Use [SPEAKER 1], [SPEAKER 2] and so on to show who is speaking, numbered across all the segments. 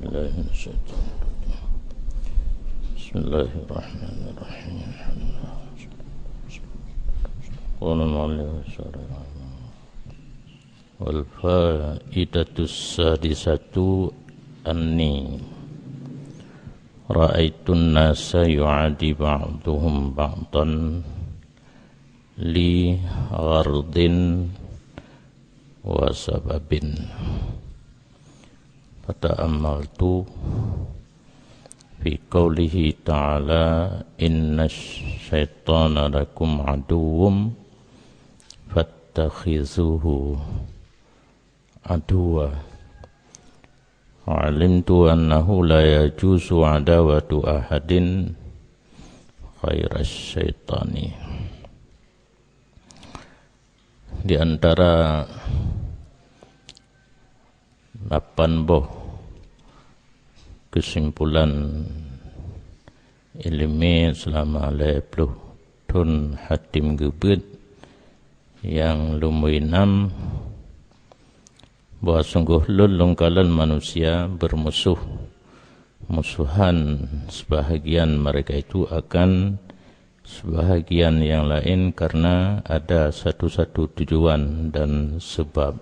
[SPEAKER 1] بالله من الشيطان الرجيم. بسم الله الرحمن الرحيم. قال المؤلف والفائدة السادسة أني رأيت الناس يعادي بعضهم بعضا لغرض وسبب فتأملت في قوله تعالى إن الشيطان لكم عدو فاتخذوه عدوا وعلمت أنه لا يجوز عداوة أحد غير الشيطان. Di antara 8 buah kesimpulan ilmi selama 20 tahun Hatim Gebet yang lumayan bahawa sungguh lelungkalan manusia musuhan sebahagian mereka itu akan sebahagian yang lain karena ada satu-satu tujuan dan sebab.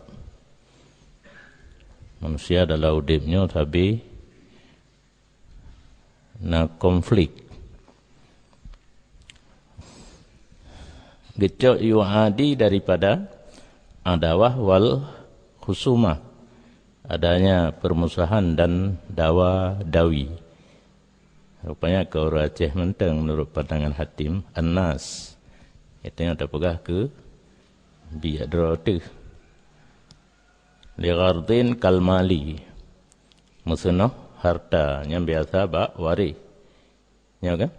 [SPEAKER 1] Manusia adalah udipnya tapi na konflik. Gecok yu'adi daripada adawah wal khusumah, adanya permusuhan dan dawa-dawi. Rupanya ke orang Aceh menteng menurut pandangan Hatim An-Nas. Katanya tak pegah ke biak drote. Lighardin kalmali. Musuh harta yang biasa bak wari. Ya kan?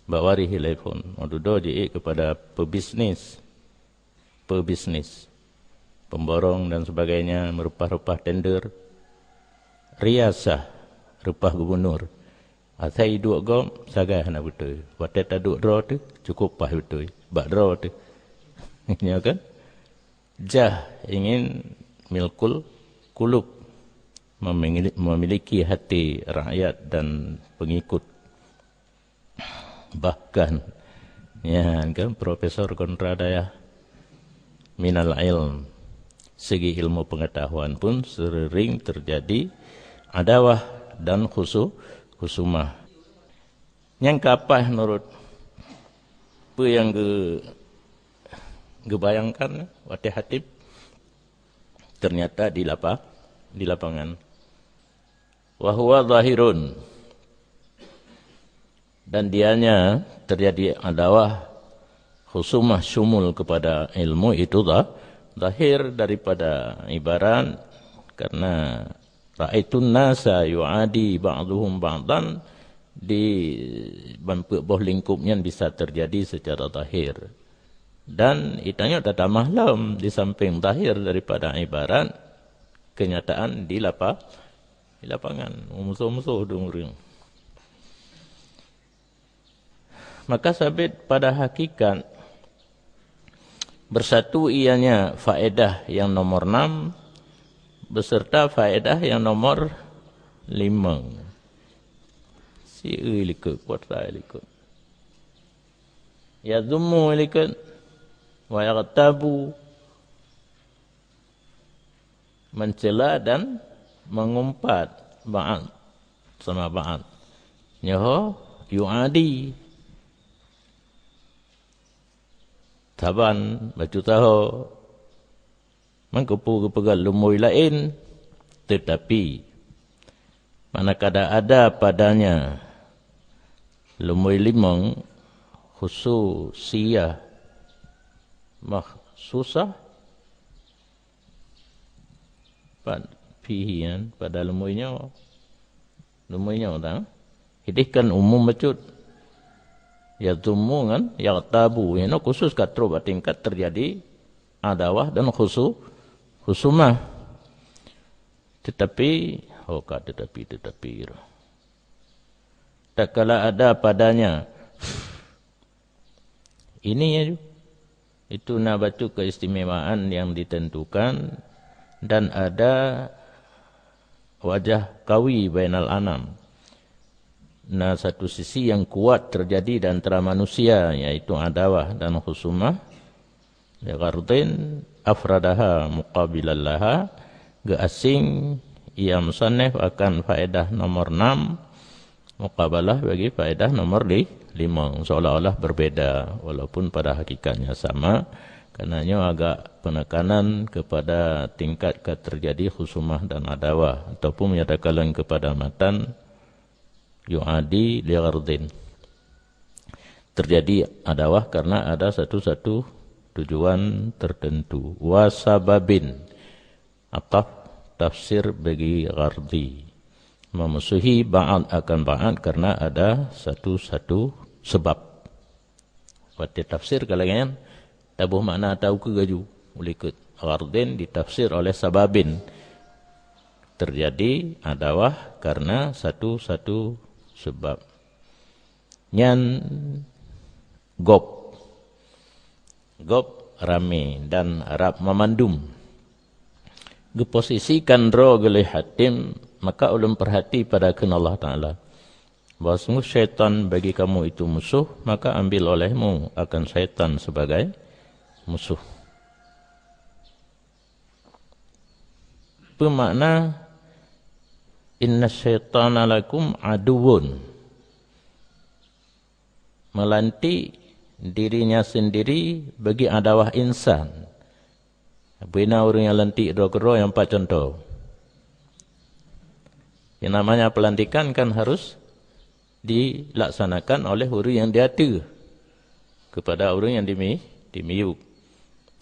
[SPEAKER 1] Bak wari telefon. Waktu do je kepada pebisnis. Pemborong dan sebagainya, merupah-rupah tender. Riasah, rupah gubernur. Saya duduk gom, sagah nak betul. Waktu tak duduk draw tu, cukup pah betul. Bak draw tu. Ya kan? Jah ingin milkul kulub. Memiliki hati rakyat dan pengikut. Bahkan, ya kan, Profesor Kontradaya minal ilm. Segi ilmu pengetahuan pun sering terjadi adawah dan khusumah. Yang kapah menurut apa yang gebayangkan waktu Hatib ternyata di lapangan. Wahuwa zahirun, dan dianya terjadi adawah khusumah syumul kepada ilmu itu zahir daripada ibarat karena ra'aitun nasa yu'adi ba'duhum ba'dan, di bawah lingkupnya bisa terjadi secara zahir. Dan itanya tak mahlam di samping zahir daripada ibarat kenyataan di lapangan. Musuh-musuh dengerin. Maka sabit pada hakikat bersatu ianya faedah yang nomor 6 beserta faedah yang nomor 5. Si ilikut, kuasa ilikut. Yadhummu ilikut, wa yaghtabu, mencela dan mengumpat ba'ad sama ba'ad. Nyaho yu'adi. Taban, baju tahu, mengkupu kepegal lumui lain, tetapi manakala ada padanya lumui limang khususiyah mahsusah fihian pada lumuinya tak hidihkan umum becut. Ya tumungan, ya tabu, ini khusus katro tingkat terjadi adawah dan khusumah. Tetapi tak kala ada padanya ini ya, itu nabatu keistimewaan yang ditentukan dan ada wajah kawi bainal anam. Nah, satu sisi yang kuat terjadi di antara manusia, yaitu adawah dan khusumah. Lighardin afradaha muqabilan laha, asing ia musannif akan faedah nomor 6, muqabalah bagi faedah nomor 5, seolah-olah berbeda walaupun pada hakikatnya sama. Karenanya agak penekanan kepada tingkat terjadi khusumah dan adawah, ataupun menyatakan kepada matan yu'adi lighardin, terjadi adawah karena ada satu-satu tujuan tertentu. Wasababin, ataf tafsir bagi ghardi, memusuhi ba'ad akan ba'ad karena ada satu-satu sebab. Pada tafsir kalangan tabuh makna tahu ke gaju boleh ikut. Ghardin ditafsir oleh sababin, terjadi adawah karena satu-satu sebab. Nyan gop rame dan Arab memandum. Geposisikan ro gelih hatim, maka ulun perhati pada kena Allah Ta'ala. Bahawa sungguh syaitan bagi kamu itu musuh, maka ambil olehmu akan syaitan sebagai musuh. Bermakna inna syaitana lakum aduun, melantik dirinya sendiri bagi adawah insan. Bina orang yang lantik roh-roh yang 4 contoh. Yang namanya pelantikan kan harus dilaksanakan oleh orang yang diata kepada orang yang dimiyuk.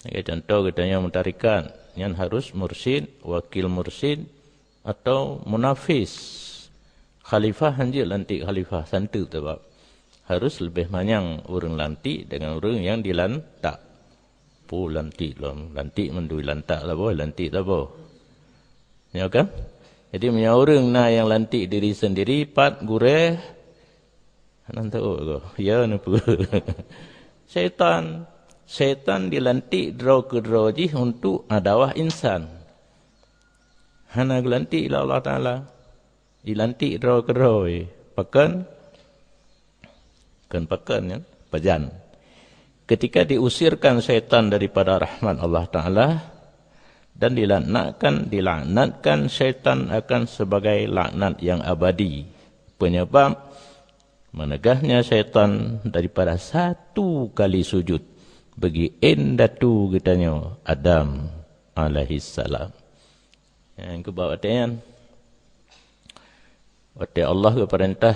[SPEAKER 1] Contoh katanya mentarikan, yang harus mursyid, wakil mursyid atau munafis. Khalifah hanya lantik khalifah santu sebab harus lebih banyak orang lantik dengan orang yang dilantak. Pu lantik lah, lantik mendui lantak lah boh, lantik lah boh. Ya kan? Jadi punya orang na yang lantik diri sendiri pat gureh. Nanti ya napa? Syaitan dilantik draw ke draw ji untuk adawah insan. Hana gelantik lah Allah Ta'ala. Dilantik draw ke draw. Pakan ya, pajan. Ketika diusirkan syaitan daripada rahmat Allah Ta'ala dan dilaknatkan syaitan akan sebagai laknat yang abadi. Penyebab menegahnya syaitan daripada 1 kali sujud bagi endatu katanya Adam alaihissalam. Yang kebawatan waktu Allah keperintah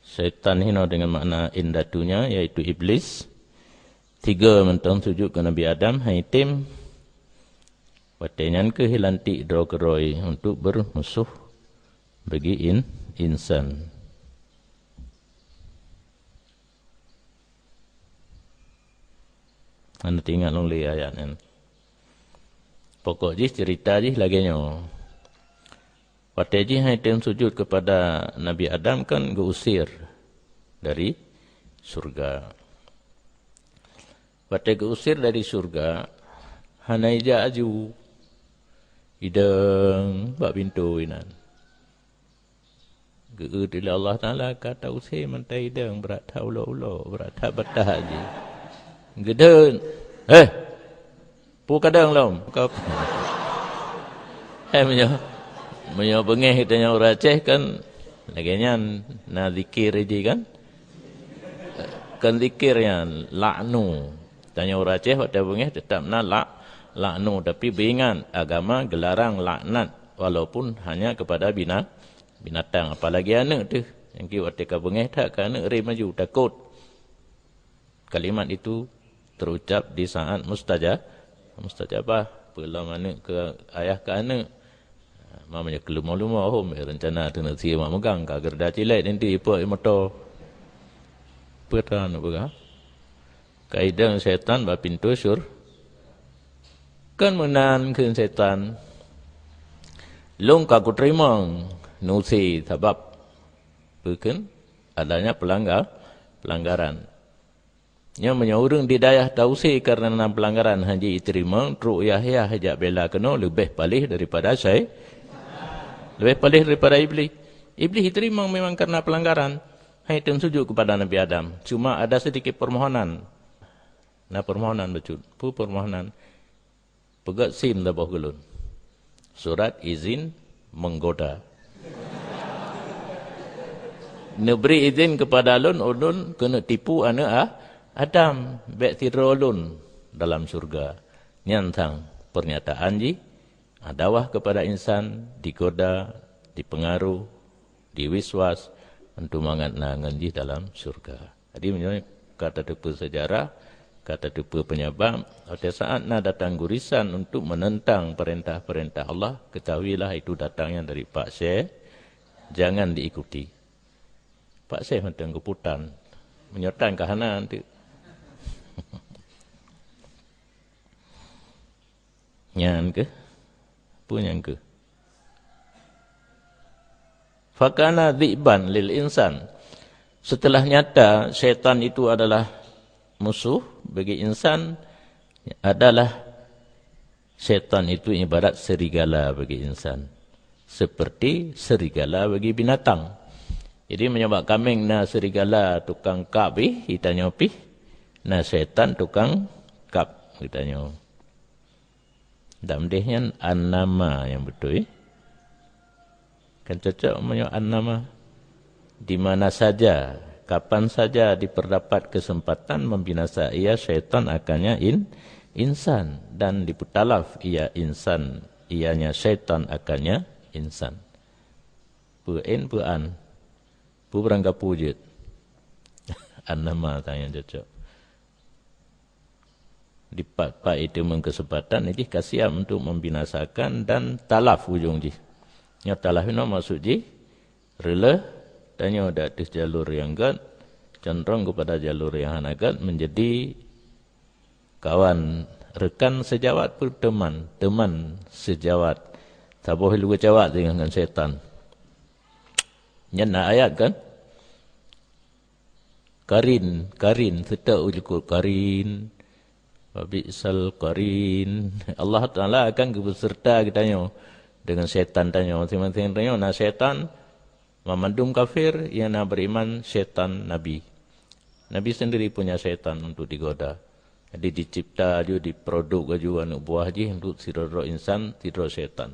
[SPEAKER 1] syaitan hina dengan makna endatunya yaitu iblis. 3 mentang sujud ke Nabi Adam haitim watenya ke hilantik drogeroi untuk bermusuh bagi insan. Anda tinggal lagi ayat ni. Pokok je cerita je lagi nyo. Waktu je haitim sujud kepada Nabi Adam kan diusir dari surga. Waktu diusir dari surga, hanaija aju idang bak pintu inan. Geudil Allah Taala kata usir mentai idang berat ulo-ulo, berat betah je. Gedun. Pu kadang lom. Kau. Menyo bengeh kitanya orang Aceh kan laginya na zikir je kan. Kan zikirnya laknu. Tanya orang Aceh waktu bengeh tetap na laknu tapi beringat agama gelarang laknat walaupun hanya kepada binatang apalagi anak tu. Yang waktu ka bengeh tak ka anak re maju takut. Kalimat itu terucap di saat mustajabah pelam anak ke ayah ke anak mamanya kelumah-lumah rencana tu nak sia mak megang ka gerda cilai nanti ipo motor petan apa kaidang setan ba pintu syur kan menan ke setan long ka ku terima nusi sebab bukan adanya pelanggaran. Yang menyorong di dayah tausi karena pelanggaran haji diterima, ru'yah hajak bela kena lebih palih daripada Lebih paling daripada iblis. Iblis diterima memang karena pelanggaran. Hai teng sujud kepada Nabi Adam. Cuma ada sedikit permohonan. Nah permohonan betul. Permohonan. Pegat sim dah bawah gelun. Surat izin menggoda. Neberi izin kepada ulun kena tipu anak Adam. Bek tira ulun dalam surga. Nyantang pernyataan ji. Dawah kepada insan, digoda, dipengaruh, diwiswas, untuk mengangan ji dalam surga. Jadi menurut kata depa sejarah, kata depa penyebab, pada saat nak datang gurisan untuk menentang perintah-perintah Allah, ketahuilah itu datangnya dari Pak Syekh, jangan diikuti. Pak Syekh macam keputan, menyertan ke hana nanti. Nyan ke? Yang ke fakana dhi'ban lil insan. Setelah nyata syaitan itu adalah musuh bagi insan, adalah syaitan itu ibarat serigala bagi insan, seperti serigala bagi binatang. Jadi menyebab kambing na serigala tukang kap ditanya pi, na syaitan tukang kap ditanya. Damdehnya an-nama yang betul. Kan cocok menyebut an-nama. Di mana saja, kapan saja diperdapat kesempatan membinasa ia syaitan akannya insan. Dan diputalaf ia insan, ianya syaitan akannya insan. Pu'in pu'an. Pu berangkap wujud. An-nama tanya cocok. Di part-part itu mengkesempatan ini kasihan untuk membinasakan dan talaf ujung ji. Yang talaf itu maksud ji rela tanya ada atas jalur yang gad, cenderung kepada jalur yang hanagat, menjadi kawan, rekan sejawat pun teman sejawat. Tak boleh lupa jawat dengan setan. Nyana ayat kan? Karin, serta ujukul karin. Wabisal qarin. Allah Ta'ala akan berserta katanya dengan syaitan tanya. Masing-masing tanya, nah syaitan memandung kafir, yang nak beriman syaitan Nabi. Nabi sendiri punya syaitan untuk digoda. Jadi dicipta juga, diproduk juga anak buah je untuk sirah insan, sirah syaitan.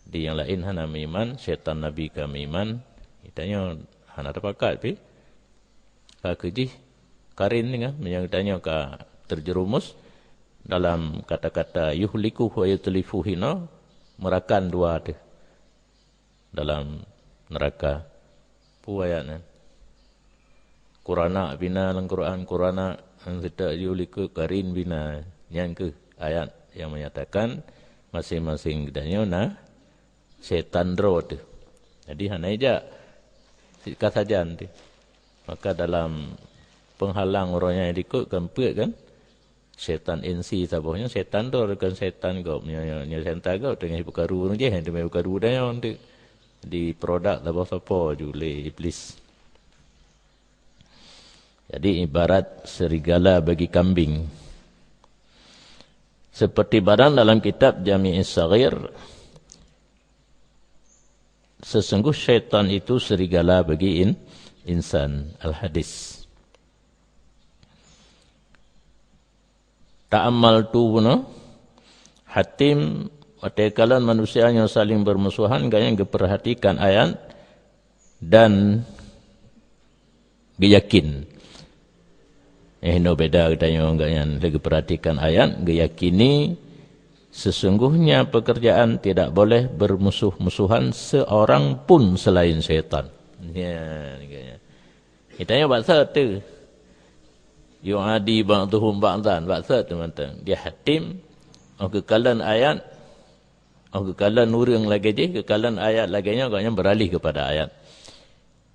[SPEAKER 1] Di yang lain hana iman, syaitan Nabi kami iman. Tanya, hana terpakat pi. Kakeji karin ni kan, yang tanya ka terjerumus dalam kata-kata yuhliku wa yutlifu hina, merakan dua tu dalam neraka. Pu ayatnya Qurana bina dalam Quran, Qurana tidak yuhliku karin bina. Yang ke ayat yang menyatakan masing-masing kitanya nah setan dro tu. Jadi hana ija sikat saja nanti. Maka dalam penghalang orangnya yang ikut kan kan setan insi sabahnya setan tu kan setan kau nya setan kau dengan perkaru je hang demi perkaru dah untuk di produk apa siapa jule iblis. Jadi ibarat serigala bagi kambing. Seperti barang dalam kitab Jami' Saghir, sesungguh syaitan itu serigala bagi insan. Al-Hadis. Ta'amal tu pun hatim watekalan manusia yang saling bermusuhan gaya perhatikan ayat dan yakin. No beda katanya gaya lagi perhatikan ayat, yakini sesungguhnya pekerjaan tidak boleh bermusuh-musuhan seorang pun selain syaitan. Ya, katanya. Kitanya bahasa tu. Yu'adi ba'duhum ba'dan. Bahasa tu teman-teman. Dia hatim. Kekalan ayat. Kekalan urang lagi je. Kekalan ayat laginya. Kau beralih kepada ayat.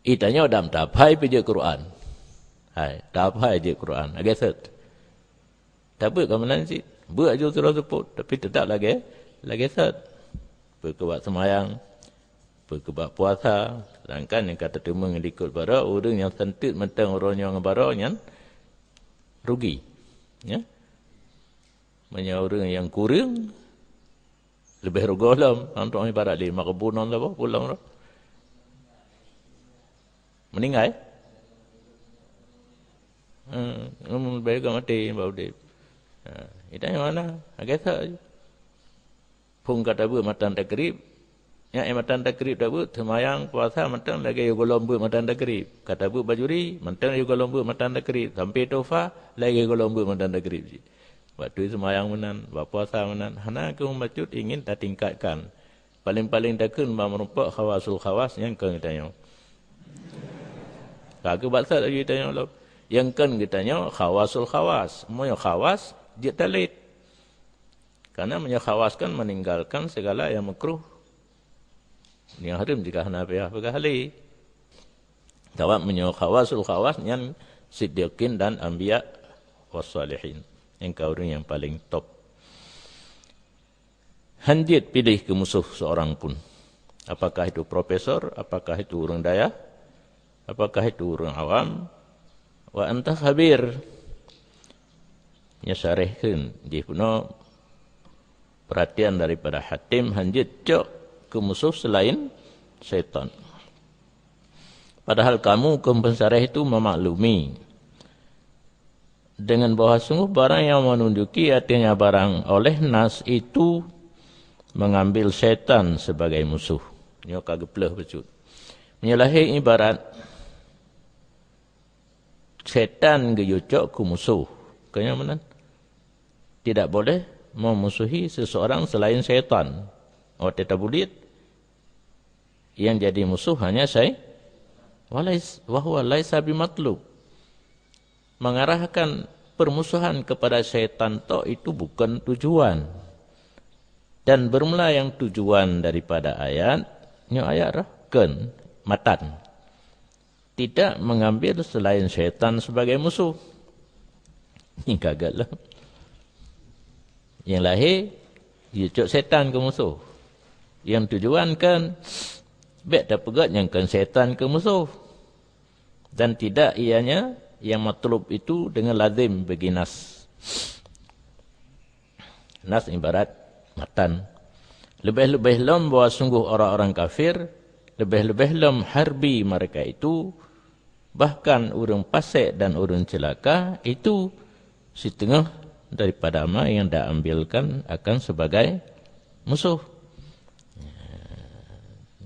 [SPEAKER 1] Itanya dalam taphai pergi Quran. Hai. Taphai je Quran. Agak set. Tapi kamu nanti. Buat je surah sebut. Tapi tetap lagi. Lagi set. Berkebat semayang. Berkebat puasa. Sedangkan yang kata terima yang ikut bara. Orang yang sentut mentang orang yang bara. Yang rugi. Ya. Banyak orang yang kurang Lebih rugolam. Untuk ibarat 5 kebunan tu apa? Pulang tu. Meninggal. Lebih juga mati. Itu yang mana? Agak tak. Pung kata buat matan takrib. Yang matan takrib tak buat. Semayang puasa matan lagi juga lomba matan takrib. Kata buat bajuri. Matan juga lomba matan takrib. Sampai tofa. Lagi juga lomba matan takrib. Waktu semayang menan. Puasa menan. Hana ke masjid ingin tak tingkatkan. Paling-paling takun merumpak khawasul khawas. Yang kan kita tanya. Kagak baksa lagi tanya. Yang kan kita tanya. Khawasul khawas. Semuanya khawas. Dia talit. Karena menyakhawaskan meninggalkan segala yang makruh. Yang haram jika Hanafiah berkahli. Tawab menyakhawasul khawas yang siddiqin dan anbiya wassalihin. Yang orang yang paling top. Hanjit pilih ke musuh seorang pun. Apakah itu profesor, apakah itu orang daya, apakah itu orang awam. Wa anta khabir. Nyasarihkan. Dia punya perhatian daripada hatim hanjit cok ke musuh selain syaitan. Padahal kamu kempensareh itu memaklumi dengan bahawa sungguh barang yang menunjuki artinya barang oleh nas itu mengambil syaitan sebagai musuh. Ini kagak pelah becut. Menyalahi ibarat syaitan geyucok ke musuh. Kaya mana? Tidak boleh memusuhi seseorang selain syaitan. Oh, tidak boleh. Yang jadi musuh hanya saya. Wahwa laisa bimatlub. Mengarahkan permusuhan kepada syaitan itu bukan tujuan. Dan bermula yang tujuan daripada ayat. Ini ayat rahkan. Matan. Tidak mengambil selain syaitan sebagai musuh. Ini gagal lah. Yang lahir. Dia cok syaitan ke musuh. Yang tujuan kan. Baik dah pegat yang kan syaitan ke musuh. Dan tidak ianya yang matlub itu dengan lazim bagi nas. Nas ibarat matan. Lebih-lebih lam bahawa sungguh orang-orang kafir. Lebih-lebih lam harbi mereka itu. Bahkan orang fasik dan orang celaka. Itu setengah daripada amal yang dah ambilkan akan sebagai musuh.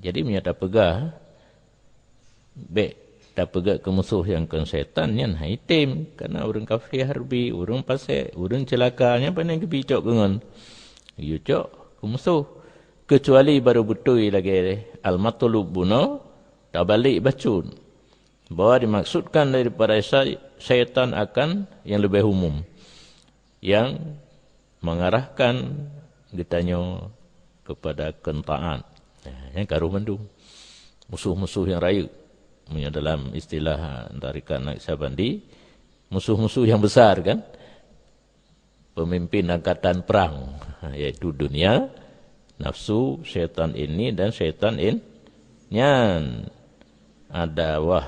[SPEAKER 1] Jadi menyata pegah. Baik. Tak pegah ke musuh yang kan syaitan. Yang haitim. Kerana orang kafir harbi. Orang pasir. Orang celakanya pandang kebicok dengan. Yucok ke musuh. Kecuali baru betul lagi. Al-matulub bunuh. Tak balik bacun. Bahawa dimaksudkan daripada syaitan akan yang lebih umum. Yang mengarahkan. Ditanya kepada kentaan. Yang karuh mendung. Musuh-musuh yang raya. Dalam istilah tarikan Naqsyabandi. Musuh-musuh yang besar kan. Pemimpin angkatan perang. Iaitu dunia. Nafsu, syaitan ini dan syaitan nyan. Ada wah.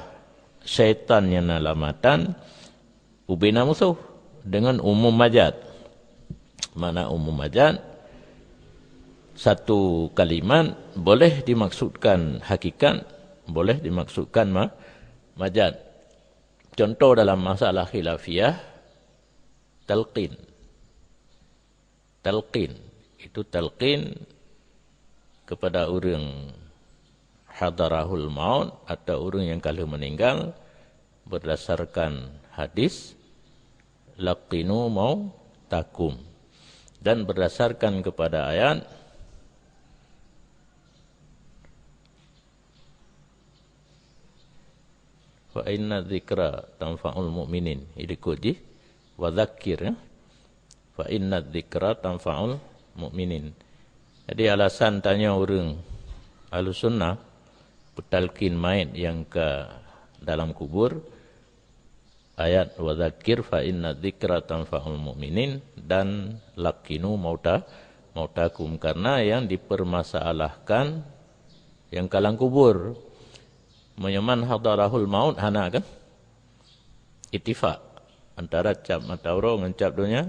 [SPEAKER 1] Syaitan yang alamatan. Ubina musuh. Dengan umum majad. Mana umum majad? Satu kalimat boleh dimaksudkan hakikat, boleh dimaksudkan majad. Contoh dalam masalah khilafiyah, talqin. Talqin. Itu talqin kepada orang hadarahul maut atau orang yang kalau meninggal berdasarkan hadis, laqinu mautakum. Dan berdasarkan kepada ayat, fa inna dzikra tanfa'ul mu'minin. Ini koji wa dzakir ya. Fa inna dzikra tanfa'ul mu'minin. Jadi alasan tanya orang Ahlussunnah bertalqin mayit yang ke dalam kubur ayat wa dzakir fa inna dzikra tanfa'ul mu'minin dan laqinu mautakum, karena yang dipermasalahkan yang kalang kubur. Menyaman hadarahul maut hana kan? Ittifaq antara cap Matauro dengan cap dunia.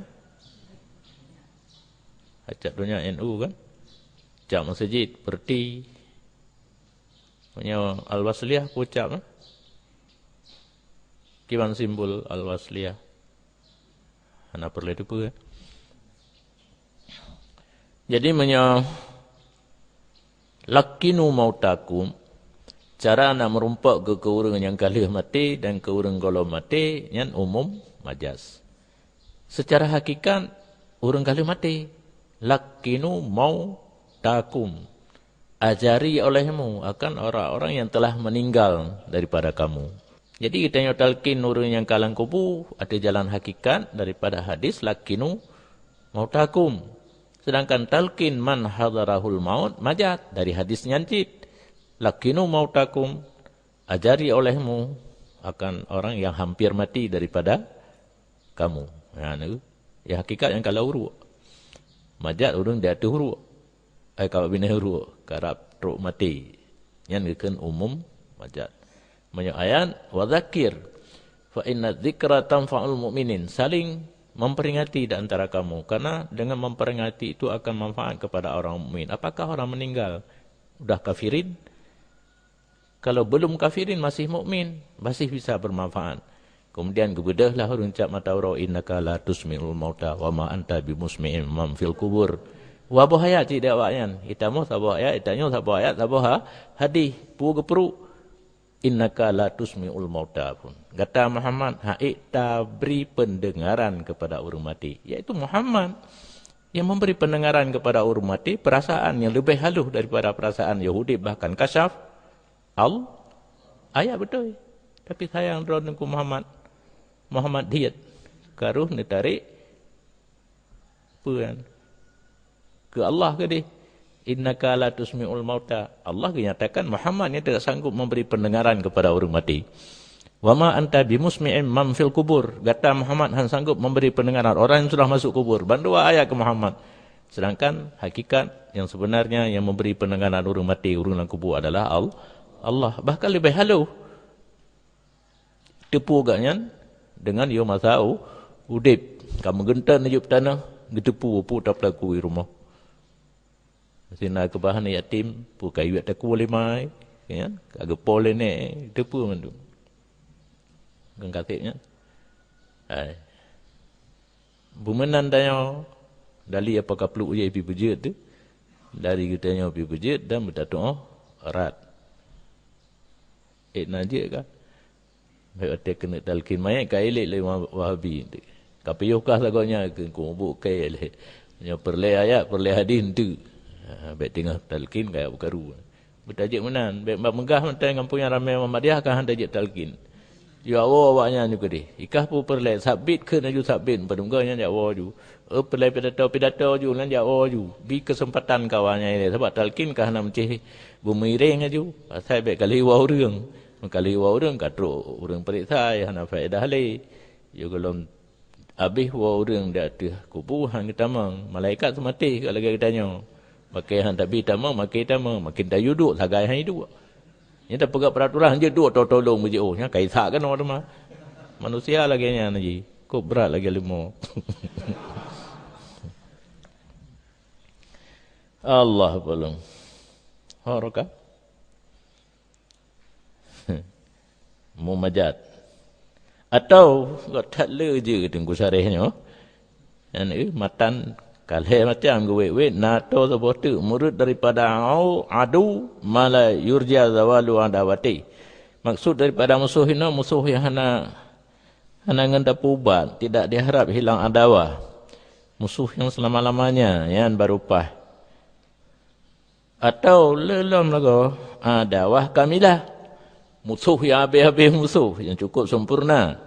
[SPEAKER 1] Cap dunia NU kan? Ucap masjid, berti. Punya Al-Wasliyah ucap. Kiwan simbol Al-Wasliyah. Anak perlu itu pun. Jadi lakinu mautakum, cara nak merumpak ke orang yang kalih mati dan ke orang kalau mati, yang umum majas. Secara hakikat, orang kalih mati. Lakinu mautakum, ajari olehmu akan orang-orang yang telah meninggal daripada kamu. Jadi kita talqin orang yang kalang kubur, ada jalan hakikat daripada hadis, lakinu mautakum. Sedangkan talqin man hadarahul maut majat dari hadis nyancit. Lakinu mautakum, ajari olehmu akan orang yang hampir mati daripada kamu. Ya hakikat yang kalau huruf. Majat orang dia tu huruf. Kalau bina huruf, karab teruk mati. Yang kan umum majat. Banyak ayat, wa dzakir fa inna dzikra tanfa'ul mu'minin. Saling memperingati di antara kamu, karena dengan memperingati itu akan manfaat kepada orang mukmin. Apakah orang meninggal sudah kafirin? Kalau belum kafirin masih mukmin, masih bisa bermanfaat. Kemudian gebedahlah orang ucap matauro innaka la tusmi'ul mauta wa ma anta bimusmi'in man fil kubur. Wa bahaya tidak wayan. Itamu sabah ayat, itanyo sabah ayat, sabah hadis pu geperu. Innaka la tusmi'ul mauta pun. Kata Muhammad, ta beri pendengaran kepada orang mati. Iaitu Muhammad yang memberi pendengaran kepada orang mati, perasaan yang lebih halus daripada perasaan Yahudi, bahkan kasyaf. Ayat betul. Tapi sayang dronku Muhammad diet. Karuh ni tarik. Puan. Ke Allah ke dia? Innaka la tusmi'ul mauta. Allah menyatakan Muhammad ni tidak sanggup memberi pendengaran kepada orang mati. Wa ma anta bimusmi'in man fil kubur. Kata Muhammad han sanggup memberi pendengaran orang yang sudah masuk kubur. Bandua ayat ke Muhammad. Sedangkan hakikat yang sebenarnya yang memberi pendengaran orang mati, orang dalam kubur adalah Allah. Bahkan lebih halus. Tepu agaknya dengan yo masau udip. Kamu gentan hidup tanah, getepu pu tak pelaku di rumah. Sina kebahan yatim, pu kayu tak ku boleh mai, kan? Agak pole ni, tepu mandu. Gengkatiknya. Hai. Bumenan tanya dari apakah peluk je pi bejut tu? Dari kitanya pi bejut dan bertato erat. Naje kan? Baik ada kena talqin mai kai lek le Wahabi tu. Kapiyuh kah saganya ke kubuk kai le. Nya perle ayat, perle hadis tu. Baik tengah talqin kayak berkaru. Bertajik menan, baik megah mentai kampung yang ramai Muhammadiyah kan tajik talqin. Ya Allah awaknya juga deh. Ikah pu perle sabit ke naju sabit padunganya ya Allah ju. Perle pidato ju lan ya Allah ju. Bi kesempatan kawannya ini sebab talqin kah nak mencih bumiring aju. Pasal baik kali wa urang. Kali wa urang katruk urang periksa ya nak faedah le. Yo kalau habis wa urang dak tu kubur hang kita mang malaikat semati kalau kita tanya. Makin hang tak bi tamang makin tak duduk sagai hang hidup. Ni dah pegang peraturan je duduk tolong beje oh nya kaisak kan orang mah. Manusia lagi nya naji. Kok berat lagi lemo. Allah belum. Haraka. Mumajat. Atau tak le je tengku syarihnya. Yang matan kalau macam gue nato sebutu murid daripada adu mala yurja zawalu adawati. Maksud daripada musuh ini musuh yang hana ngendap ubat, tidak diharap hilang adawah. Musuh yang selama-lamanya yang berupah. Atau lelom lagu adawah kamilah. Musuh yang habis-habis musuh yang cukup sempurna.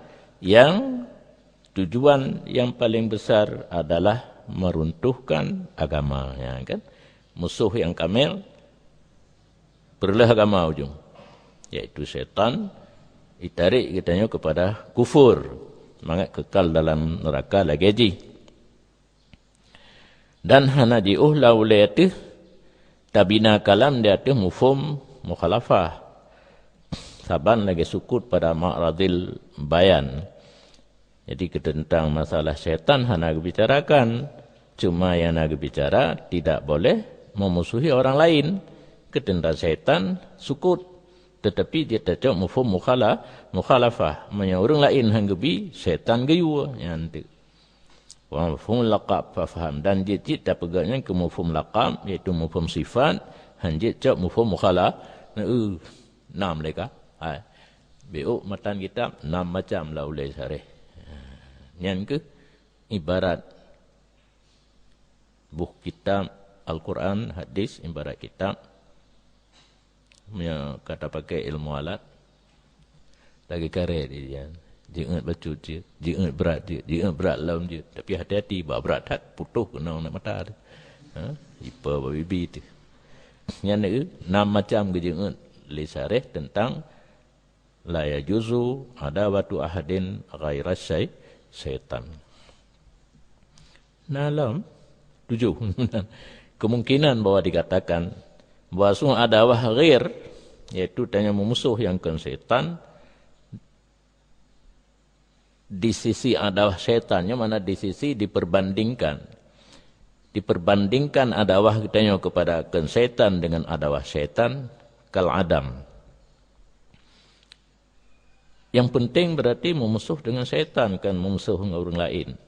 [SPEAKER 1] Yang tujuan yang paling besar adalah meruntuhkan agama, ya kan? Musuh yang kamil perlah agama ujung, yaitu setan ditarik kitanya kepada kufur, semangat kekal dalam neraka lagi. Dan hana diuhla ulayatih tabina kalam dia tu mufhum mukhalafah. Saban lagi sukut pada ma'radil bayan. Jadi tentang masalah syaitan hana bicarakan, cuma yang nak bicara tidak boleh memusuhi orang lain. Ketenda syaitan sukut. Tetapi dia tak mufhum mukhalafah. Manya orang lain hanggebi, syaitan gayu. Yang wa mufhum laqab faham. Dan dia tak pegangnya ke mufhum laqab, iaitu mufhum sifat. Hanjit cak mufhum mukhalafah. Enam mereka. Biuk matan kitab, 6 macam lah ulai syarih. Yang ke, ibarat buku kitab Al-Quran, hadis, ibarat kitab. Kata pakai ilmu alat lagi karet dia ingat baca dia ingat berat dia ingat berat lawan dia, tapi hati-hati buat berat tak putuh kena nak mata dia ipa babi tu yang ni 6 macam ke ingat li syarih tentang la yajuzu adawatu ahadin ghaira syaitan. Dalam 7 kemungkinan bahwa dikatakan bahawa sungguh adawah ghair, iaitu tanya memusuh yang kan syaitan, di sisi adawah syaitannya, mana di sisi diperbandingkan adawah tanya kepada kan syaitan dengan adawah syaitan kal adam. Yang penting berarti memusuh dengan syaitan, kan memusuh dengan orang lain.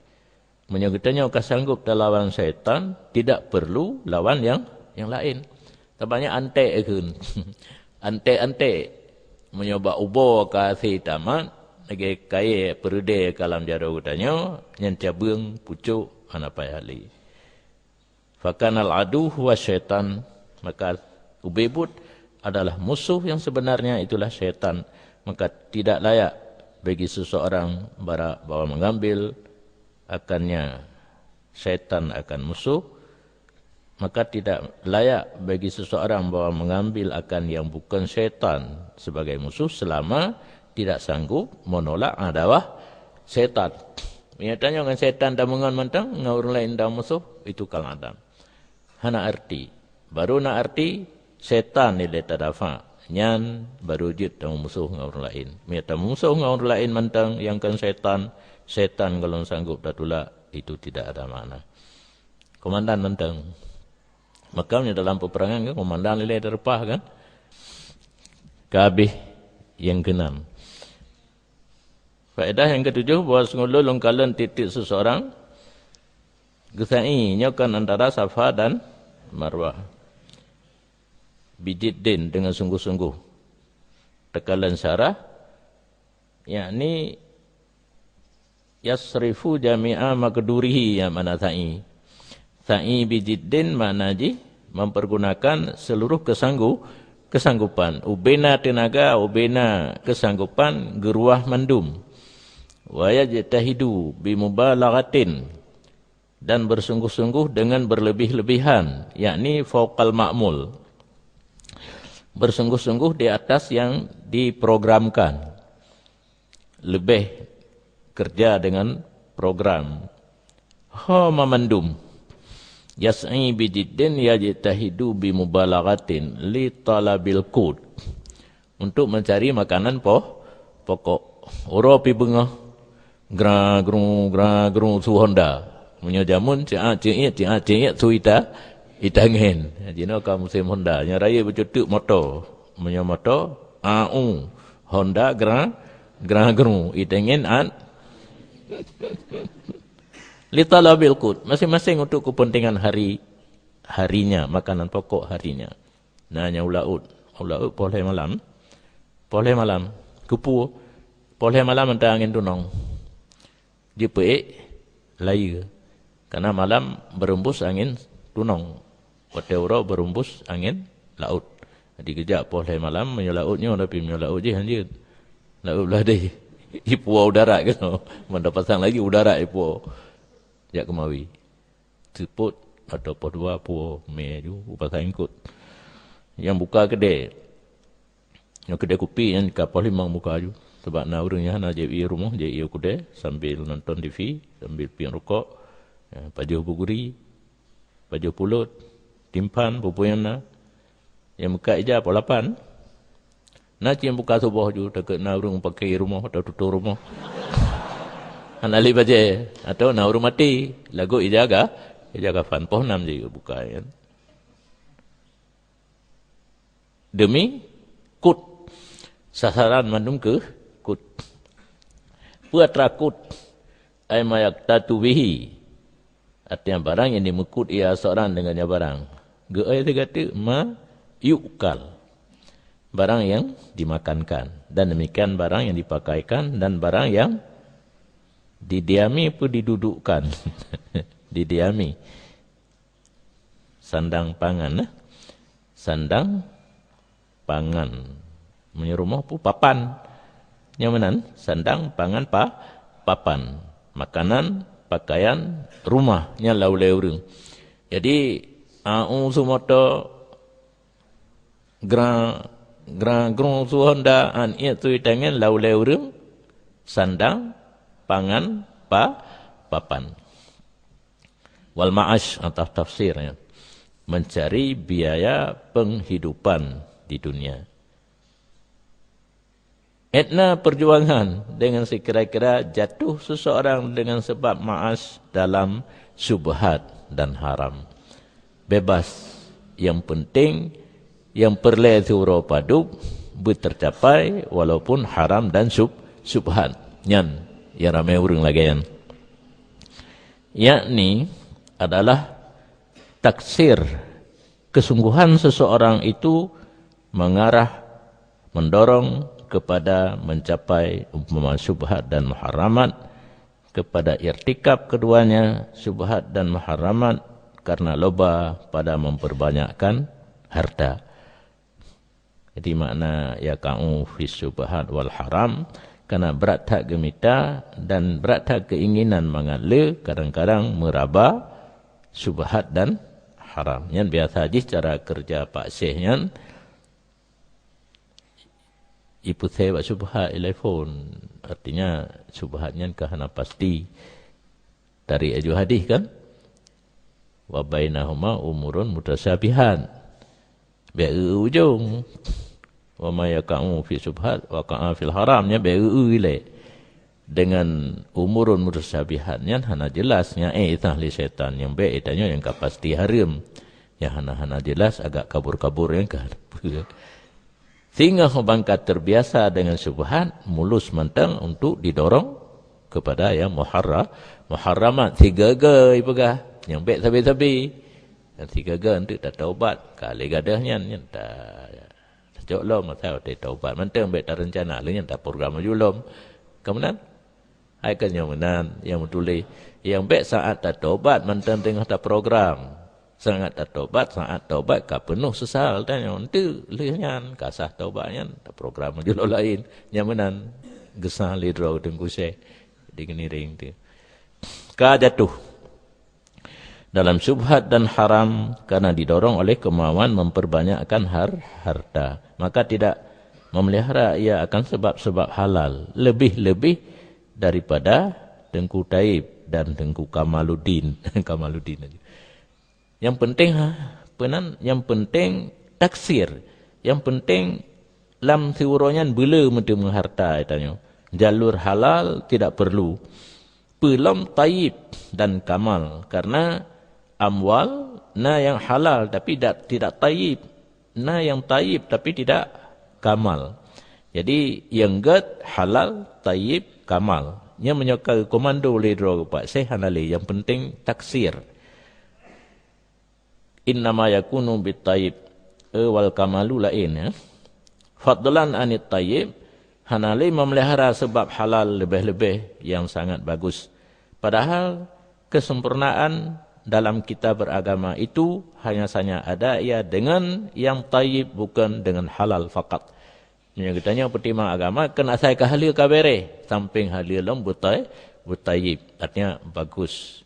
[SPEAKER 1] Menyebutnya kau sanggup lawan syaitan, tidak perlu lawan yang lain. Tabanya antek kun. Antek menyoba ubo ka si tamat lagi kaya perude kalam jaro utanya yang cabung pucuk anapai hali. Fakanal adu huwa syaitan, maka ubebut adalah musuh yang sebenarnya itulah syaitan. Maka tidak layak bagi seseorang bahwa mengambil akannya syaitan akan musuh. Maka tidak layak bagi seseorang bahwa mengambil akan yang bukan syaitan sebagai musuh selama tidak sanggup menolak adawah syaitan. Menyatanya dengan syaitan dan mengan-mantang, dengan orang lain dan musuh, itu kal adam. Hana arti. Baru nak arti, syaitan nilai tadafa. Nyan baru jid dan musuh dengan orang lain. Menyata musuh dengan orang lain mantang yang kan syaitan. Syaitan kalau sanggup datulak, itu tidak ada makna. Komandan mantang. Makamnya dalam peperangan kan, komandan nilai terpah kan. Kabih yang ke-6. Faedah yang ke-7, bahawa sengulu longkalan titik seseorang, gesai nyokan antara Safa dan Marwah. Bijiddin dengan sungguh-sungguh. Tekalan syarah, yakni yasrifu jami'a makdurihi yang mana sa'i. Sa'i bijiddin maknaji mempergunakan seluruh kesanggupan. Ubena tenaga, ubena kesanggupan, geruah mandum. Wa yajtahidu bimubalaghatin, dan bersungguh-sungguh dengan berlebih-lebihan, yakni fauqal ma'mul. Bersungguh-sungguh di atas yang diprogramkan. Lebih kerja dengan program. Ha mamandum. Yas'i bijiddin yajtahidu bimubalaghatin li talabil qut. Untuk mencari makanan pokok. Ora pi bengah gra-gru su Honda. Punya jamun cia suita itangin. Jino ka musim Honda nya raya bercutuk motor. Punya motor Honda gra-gru itangin li talabil qut, masing-masing untuk kepentingan harinya, makanan pokok harinya. Nanya ulaud poleh malam, kupu poleh malam antara angin tunong. Dia peik laya, karena malam berembus angin tunong, wateuro berembus angin laut. Jadi kejap poleh malam menyolautnya, tapi menyolaut je hanjut. Laut belah deh, ipu udara kan, mendapatkan lagi udara ipu. Jak kemawi. Seput atau podua puo meju upasa ingkut. Yang buka kedai. Yang kedai kopi yang kapal limang buka aju. Sebab na orangnya na jadi rumah, jadi kedai sambil nonton TV, sambil pian rokok, pajuh buguri, pajuh pulut, timpan pupuyan na. Yang buka ija polapan. Na yang buka subuh ju dekat na orang pakai rumah atau tutup rumah. Anali baje atau nauru mati lagu ijaga fan poh nam je buka kan. demi kut. Sasaran mandum ke kut. Puatrakut ay mayak tatu bihi. Artinya barang yang dimekut ia seorang dengannya barang. Geai dia kata ma yukal. Barang yang dimakankan. Dan demikian barang yang dipakaikan dan barang yang didiami pun didudukkan. Didiami. Sandang pangan. Sandang pangan. Menyerumah pun papan. Nyamanan. Sandang pangan papan. Makanan, pakaian, rumahnya lau-lau rung. Jadi, sumoto grand suhonda an itu tangan lau-lau rung. Sandang, pangan, papan. Wal ma'ash atau tafsirnya. Mencari biaya penghidupan di dunia. Etna perjuangan dengan sekira-kira jatuh seseorang dengan sebab ma'as dalam syubhat dan haram. Bebas. Yang penting, yang perle thuro paduk, tercapai walaupun haram dan syubhat. Yan, yang ramai urang lagi yan. Yakni adalah taksir. Kesungguhan seseorang itu mengarah, mendorong kepada mencapai umpama syubhat dan muharramat, kepada irtikab keduanya syubhat dan muharramat karena loba pada memperbanyakkan harta. Jadi makna yaqa'u fi syubhat wal haram, karena berat hak gemita dan berat hak keinginan mengala kadang-kadang meraba syubhat dan haram. Yang biasa haji cara kerja Pak Syekh yang ipu saya buat syubhat telefon. Artinya syubhatnya kahana pasti. Dari aju hadis kan. Wa bainahuma umurun mutasyabihan. Biar ujung. Wa ma yaqa'u fi syubhat wa qa'a fil haramnya biar ile. Dengan umurun mutasyabihannya hana jelasnya tahli syaitan. Yang baik itanya yang pasti haram. Yang hana jelas agak kabur-kabur yang kan. Sehingga bangkat terbiasa dengan syubhat, mulus mentang untuk didorong kepada yang muharramat. Tiga ga ipagah, yang baik sabi-sabi. Dan tiga ga untuk tak taubat. Kali gadahnya, yang tak joklom, atau tak taubat. Mentang baik tak rencana, yang tak program julom. Kemudian, hai kan yang menan, yang menulis. Yang baik saat tak taubat, mentang tengah tak program. Sangat tak taubat ka penuh sesal tanya itu lihan kasah taubatnya tak program julo lain nyamanan gesah lidro tengku se di geniring tu ka jatuh dalam syubhat dan haram karena didorong oleh kemauan memperbanyakkan harta, maka tidak memelihara ia akan sebab-sebab halal lebih-lebih daripada Tengku Taib dan Tengku Kamaluddin. Kamaluddin aja. Yang penting yang penting taksir. Yang penting lam siuronyan bela mesti mengharta itanya. Jalur halal tidak perlu. Pelam taib dan kamal, karena amwal na yang halal tapi tidak taib, na yang taib tapi tidak kamal. Jadi yang gad halal, taib, kamal. Nya menyokal komando lidro Pak Syekh Hanali, yang penting taksir. Innama yakunu bitaib wal kamalu lain ya. Fadlan anit taib, Hanali memelihara sebab halal lebih-lebih yang sangat bagus. Padahal kesempurnaan dalam kita beragama itu hanya saja ada ia dengan yang taib, bukan dengan halal fakat. Yang kitanya pertimang agama kena saya ke halil kabere, samping halil lam butaib, artinya bagus.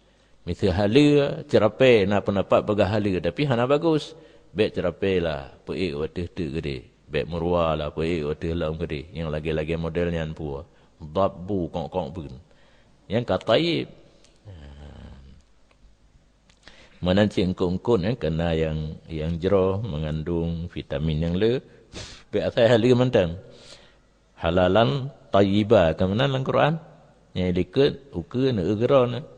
[SPEAKER 1] Misal halil cerapai nak pendapat bagi halil, tapi hana bagus. Baik cerapai lah, peik watih tu gede. Baik murwa lah, peik watih lam gede. Yang lagi-lagi modelnya pun dabbu kong-kong pun. Yang kataib menanci engkau-engkau kena yang jero mengandung vitamin yang le. Baik asal halil mentang. Halalan tayyibah kemana dalam Quran? Yang dikit uke ne egron.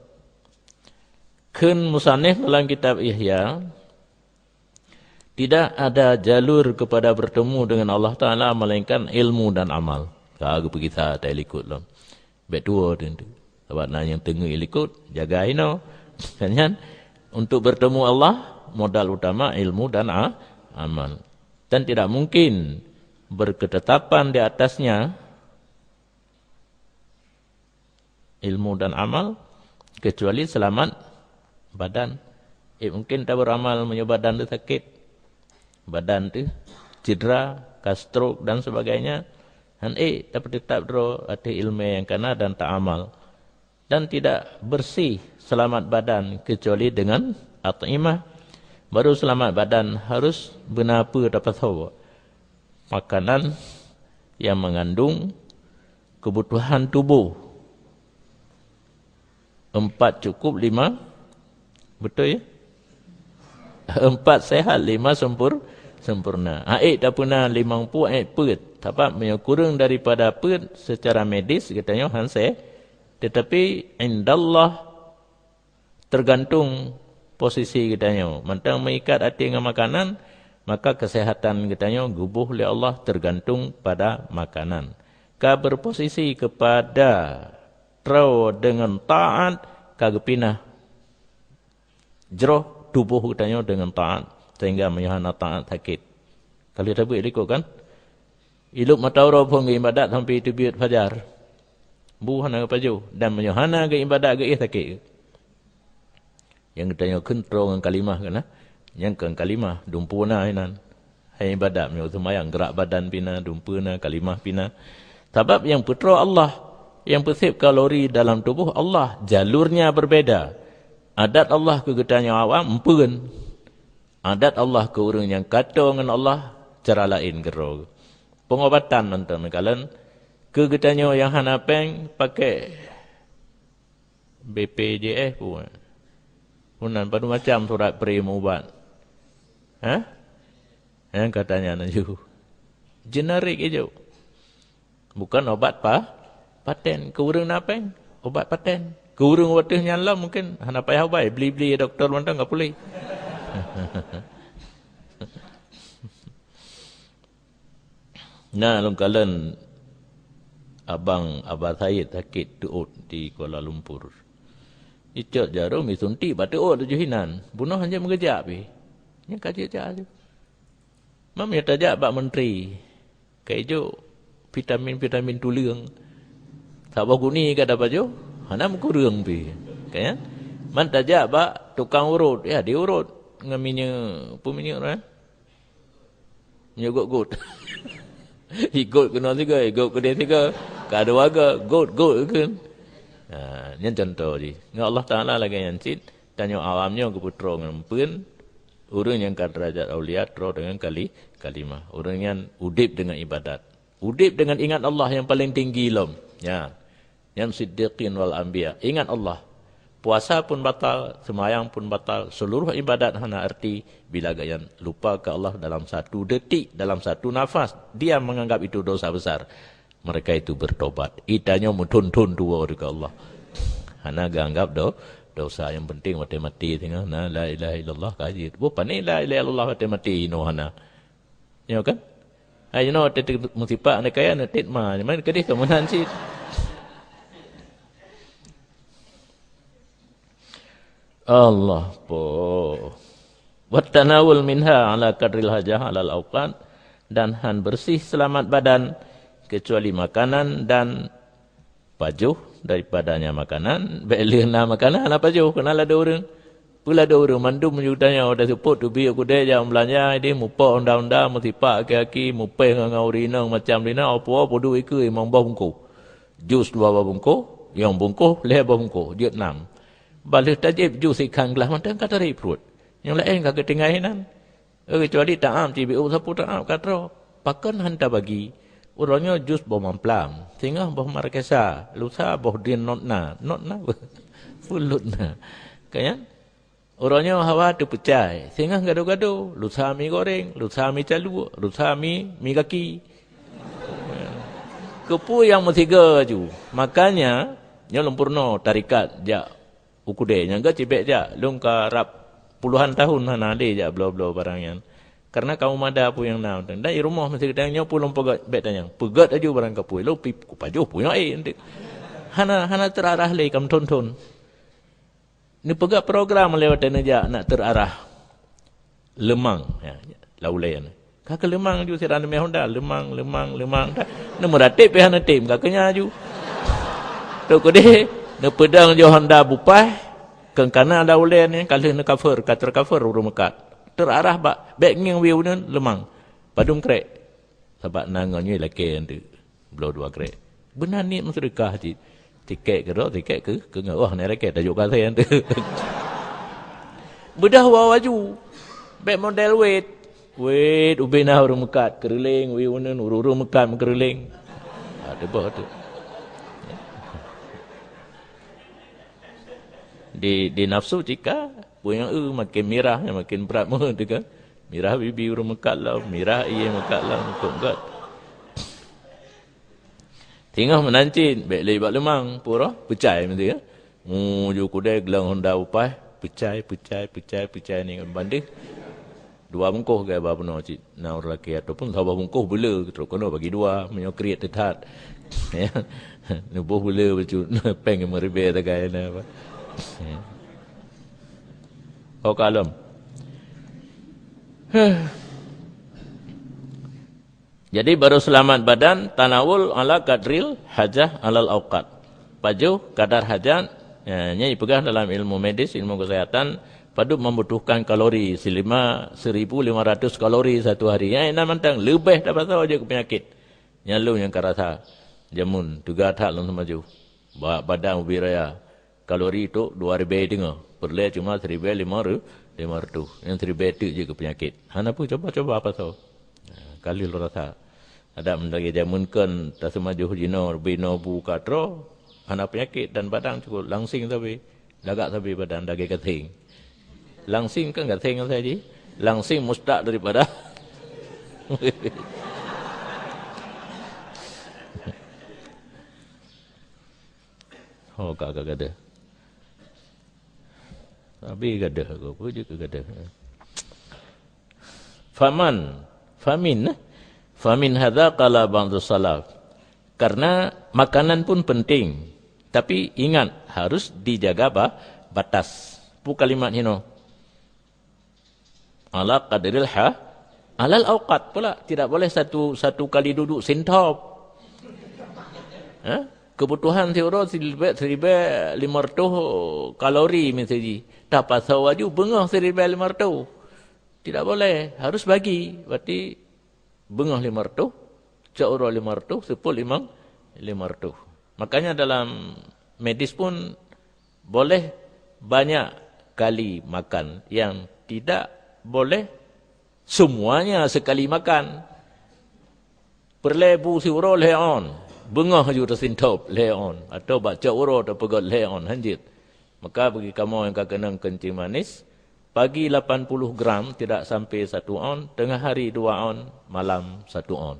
[SPEAKER 1] Kun musannif dalam kitab Ihya Tidak ada jalur kepada bertemu dengan Allah Ta'ala melainkan ilmu dan amal. Kalau pergi tak ikut lah. Baik tua tentu. Sebab nak yang tengah ikut, jaga ino. Kan? Untuk bertemu Allah, modal utama ilmu dan amal. Dan tidak mungkin berketetapan di atasnya ilmu dan amal kecuali selamat badan. Mungkin tak beramal punya badan tu sakit. Badan tu cedera, stroke dan sebagainya. Dan tapi tetap draw hati ilmu yang kena dan tak amal. Dan tidak bersih selamat badan kecuali dengan at'imah. Baru selamat badan harus benar apa dapat tahu. Makanan yang mengandung kebutuhan tubuh. 4 cukup, 5 betul ya? 4 sehat, 5 sempurna. Tak pernah 50 pet. Sebab kurang daripada pet secara medis katanya hanse. Tetapi indallah tergantung posisi katanya. Mantang mengikat hati dengan makanan, maka kesehatan katanya gubuh oleh Allah tergantung pada makanan. Ka berposisi kepada trau dengan taat, kagak pinah jeroh tubuh katanya dengan taat sehingga menyahana taat sakit. Kalau tak boleh ikut kan? Ilup mata orang pun ke ibadat sampai terbit fajar. Buhana ke paju dan menyahana ke ibadat ke sakit. Yang katanya kontrol dengan kalimah kan? Yang kan kalimah dumpuna inan. Hai ibadat menyuruh semayang gerak badan pina, dumpuna kalimah pina. Sebab yang putra Allah, yang persip kalori dalam tubuh Allah, jalurnya berbeda. Adat Allah ke getanya awam, empun. Adat Allah ke orang yang kata dengan Allah, cara lain gerog. Pengobatan nonton kalian ke getanya yang hanapeng pakai BPJS pun. Punan pada macam surat prima ubat. Yang katanya nanti generik hijau. Bukan obat paten. Ke orang napeng obat paten. Ke orang watih nyala mungkin hana payah ubat. Beli-beli doktor mana enggak boleh. Nah, lungkalan abang Syed sakit tuut di Kuala Lumpur. Icot jarum isunti batu tujuh hinan. Bunuh hanya mengejak pi. Yang kaji aja. Mam ya tajak bak menteri. Kaijo vitamin tulang. Sabah guni ka dapat jo. Hanam kurang pi. Kan? Man tajak bak tukang urut. Ya diurut ngaminya puminyak kan. Nyogot-got. Ikut kena juga, ikut kena juga. Kada waga, got kan. Ini contoh je. Allah Ta'ala lagi yang cid. Tanya awamnya ke putra dengan pun. Orang yang kaderajat awliya, terus dengan kalimah. Orang yang udip dengan ibadat. Udip dengan ingat Allah yang paling tinggi lom. Ya. Yang siddiqin wal anbiya. Ingat Allah. Puasa pun batal, semayang pun batal. Seluruh ibadat hana arti bila gayan lupa ke Allah dalam satu detik, dalam satu nafas. Dia menganggap itu dosa besar. Mereka itu bertobat. Itanya muntun-tun dua ke Allah. Hana anggap dosa yang penting mati-mati tengah na la ilaha illallah kaji. Bukan ni la ilaha illallah mati-mati no hana. Ya kan? Ai no tetek musipa ane kaya netit ma. Mana kedih kemunan sih. Allah po. Wattanawul minha ala kadril hajah alal awqat. Dan han bersih selamat badan kecuali makanan dan pajuh daripadanya makanan. Belina makanan apa pajuh kenal ada orang. Pula ada orang mandum menjudanya ada support tu bi aku dia jam belanja dia mupa undang-undang mutipa aki-aki mupe ngau rinang macam dina apa bodoh iku imam bungku. Jus 2 bungku, yang bungku leh bungku, dia 6. Balik tajib jus ikan gelas macam kata reprut. Yang lain kagak tinggahinan. Kecuali ta'am CBU sapu ta'am kata pakan hantar bagi. Orangnya jus bawa mamplam. Tengah bawa markesa. Lusa bawa dia notna. Notna fulutna. Kan? Orangnya hawa tu pecah. Tengah gaduh-gaduh. Lusa mi goreng. Lusa mi calu. Lusa mi kaki. Kepu yang metiga ju. Makanya, yang lempurno tarikat jak. Ukude. Yang ke cibek jak. Lung ka rap puluhan tahun hana ada jak blau-blau barang yang. Karena kamu mada pun yang nak. Dan di rumah mesti kadangnya pulung pegat bet tanya. Pegat aja barang kapui. Lo pi kupajuh punya nanti. Hana terarah lagi kam tonton. Ni pegat program lewat aja nak terarah. Lemang ya, laulayan. Kaka lemang ju siran me Honda, lemang. Ne meratip pe hana tim kakanya ju. Tu ko de ne pedang jo Honda bupai. Keng kana laulayan ni kalau ne cover, kater cover urung mekat. Terarah bak back ngeng view ni lemang. Padum krek. Sebab nangannya laki nanti. Belau dua krek. Benar ni sedekah je. Tiket ke wah ni rakyat tajuk kata yang tu. Bedah waju. Back model wait ubinah urung mekat kereling wiunan urung mekat kereling. Ada bah tu. Di nafsu jika punya makin mirah makin berat mu tu kan. Mirah bibi urung mekat lah, mirah ia mekat lah untuk kat. Tengah menancin, baik lebat lemang, pura, pecai mesti kan. Ju kudai gelang Honda upai, pecai ni banding. Dua bungkuh gaya bapa no cik, na orang lelaki ataupun sabah bungkuh bela, terus kena bagi dua, menyokriat tetat. Ya, nubuh bela baju, peng meribet tak gaya na apa. Oh kalem. Jadi baru selamat badan, tanawul ala kadril hajah alal awqat. Paju kadar hajat, nya dipegang dalam ilmu medis, ilmu kesehatan, padu membutuhkan kalori 1,500 kalori satu hari. Yang enak mantang, lebih dapat tahu je ke penyakit. Yang lu yang kerasa, jamun, tugas hak langsung maju. Badan ubi raya, kalori itu 2,000 dengar. Perleh cuma 1,500. Yang 1,000 itu je ke penyakit. Hana pun coba apa tahu. Kali lu rasa ada mendagi jamunkan tak semaju jino bino bu katro hana penyakit dan badan cukup langsing tapi lagak tapi badan daging keting langsing kan keting saja langsing mustaq daripada oh kagak ada tapi ada aku pun juga ada Famin hadza qala ba'dhu salaf. Karena makanan pun penting. Tapi ingat harus dijaga batas. Bu kalimat hino. Ala qadril alal awqat pula tidak boleh satu kali duduk sintop. Kebutuhan teoro 1,500 kalori misalnya. Tak pasal waju bengah 1,500. Tidak boleh, harus bagi. Berarti bengah 500, caura 500, sepul 500. Makanya dalam medis pun boleh banyak kali makan. Yang tidak boleh semuanya sekali makan. Perlebu siuro leon, bengah juga sintop leon. Atau baca uro atau pegot leon, hanjit. Maka bagi kamu yang kena kencing manis, pagi 80 gram tidak sampai 1 on, tengah hari 2 on, malam 1 on.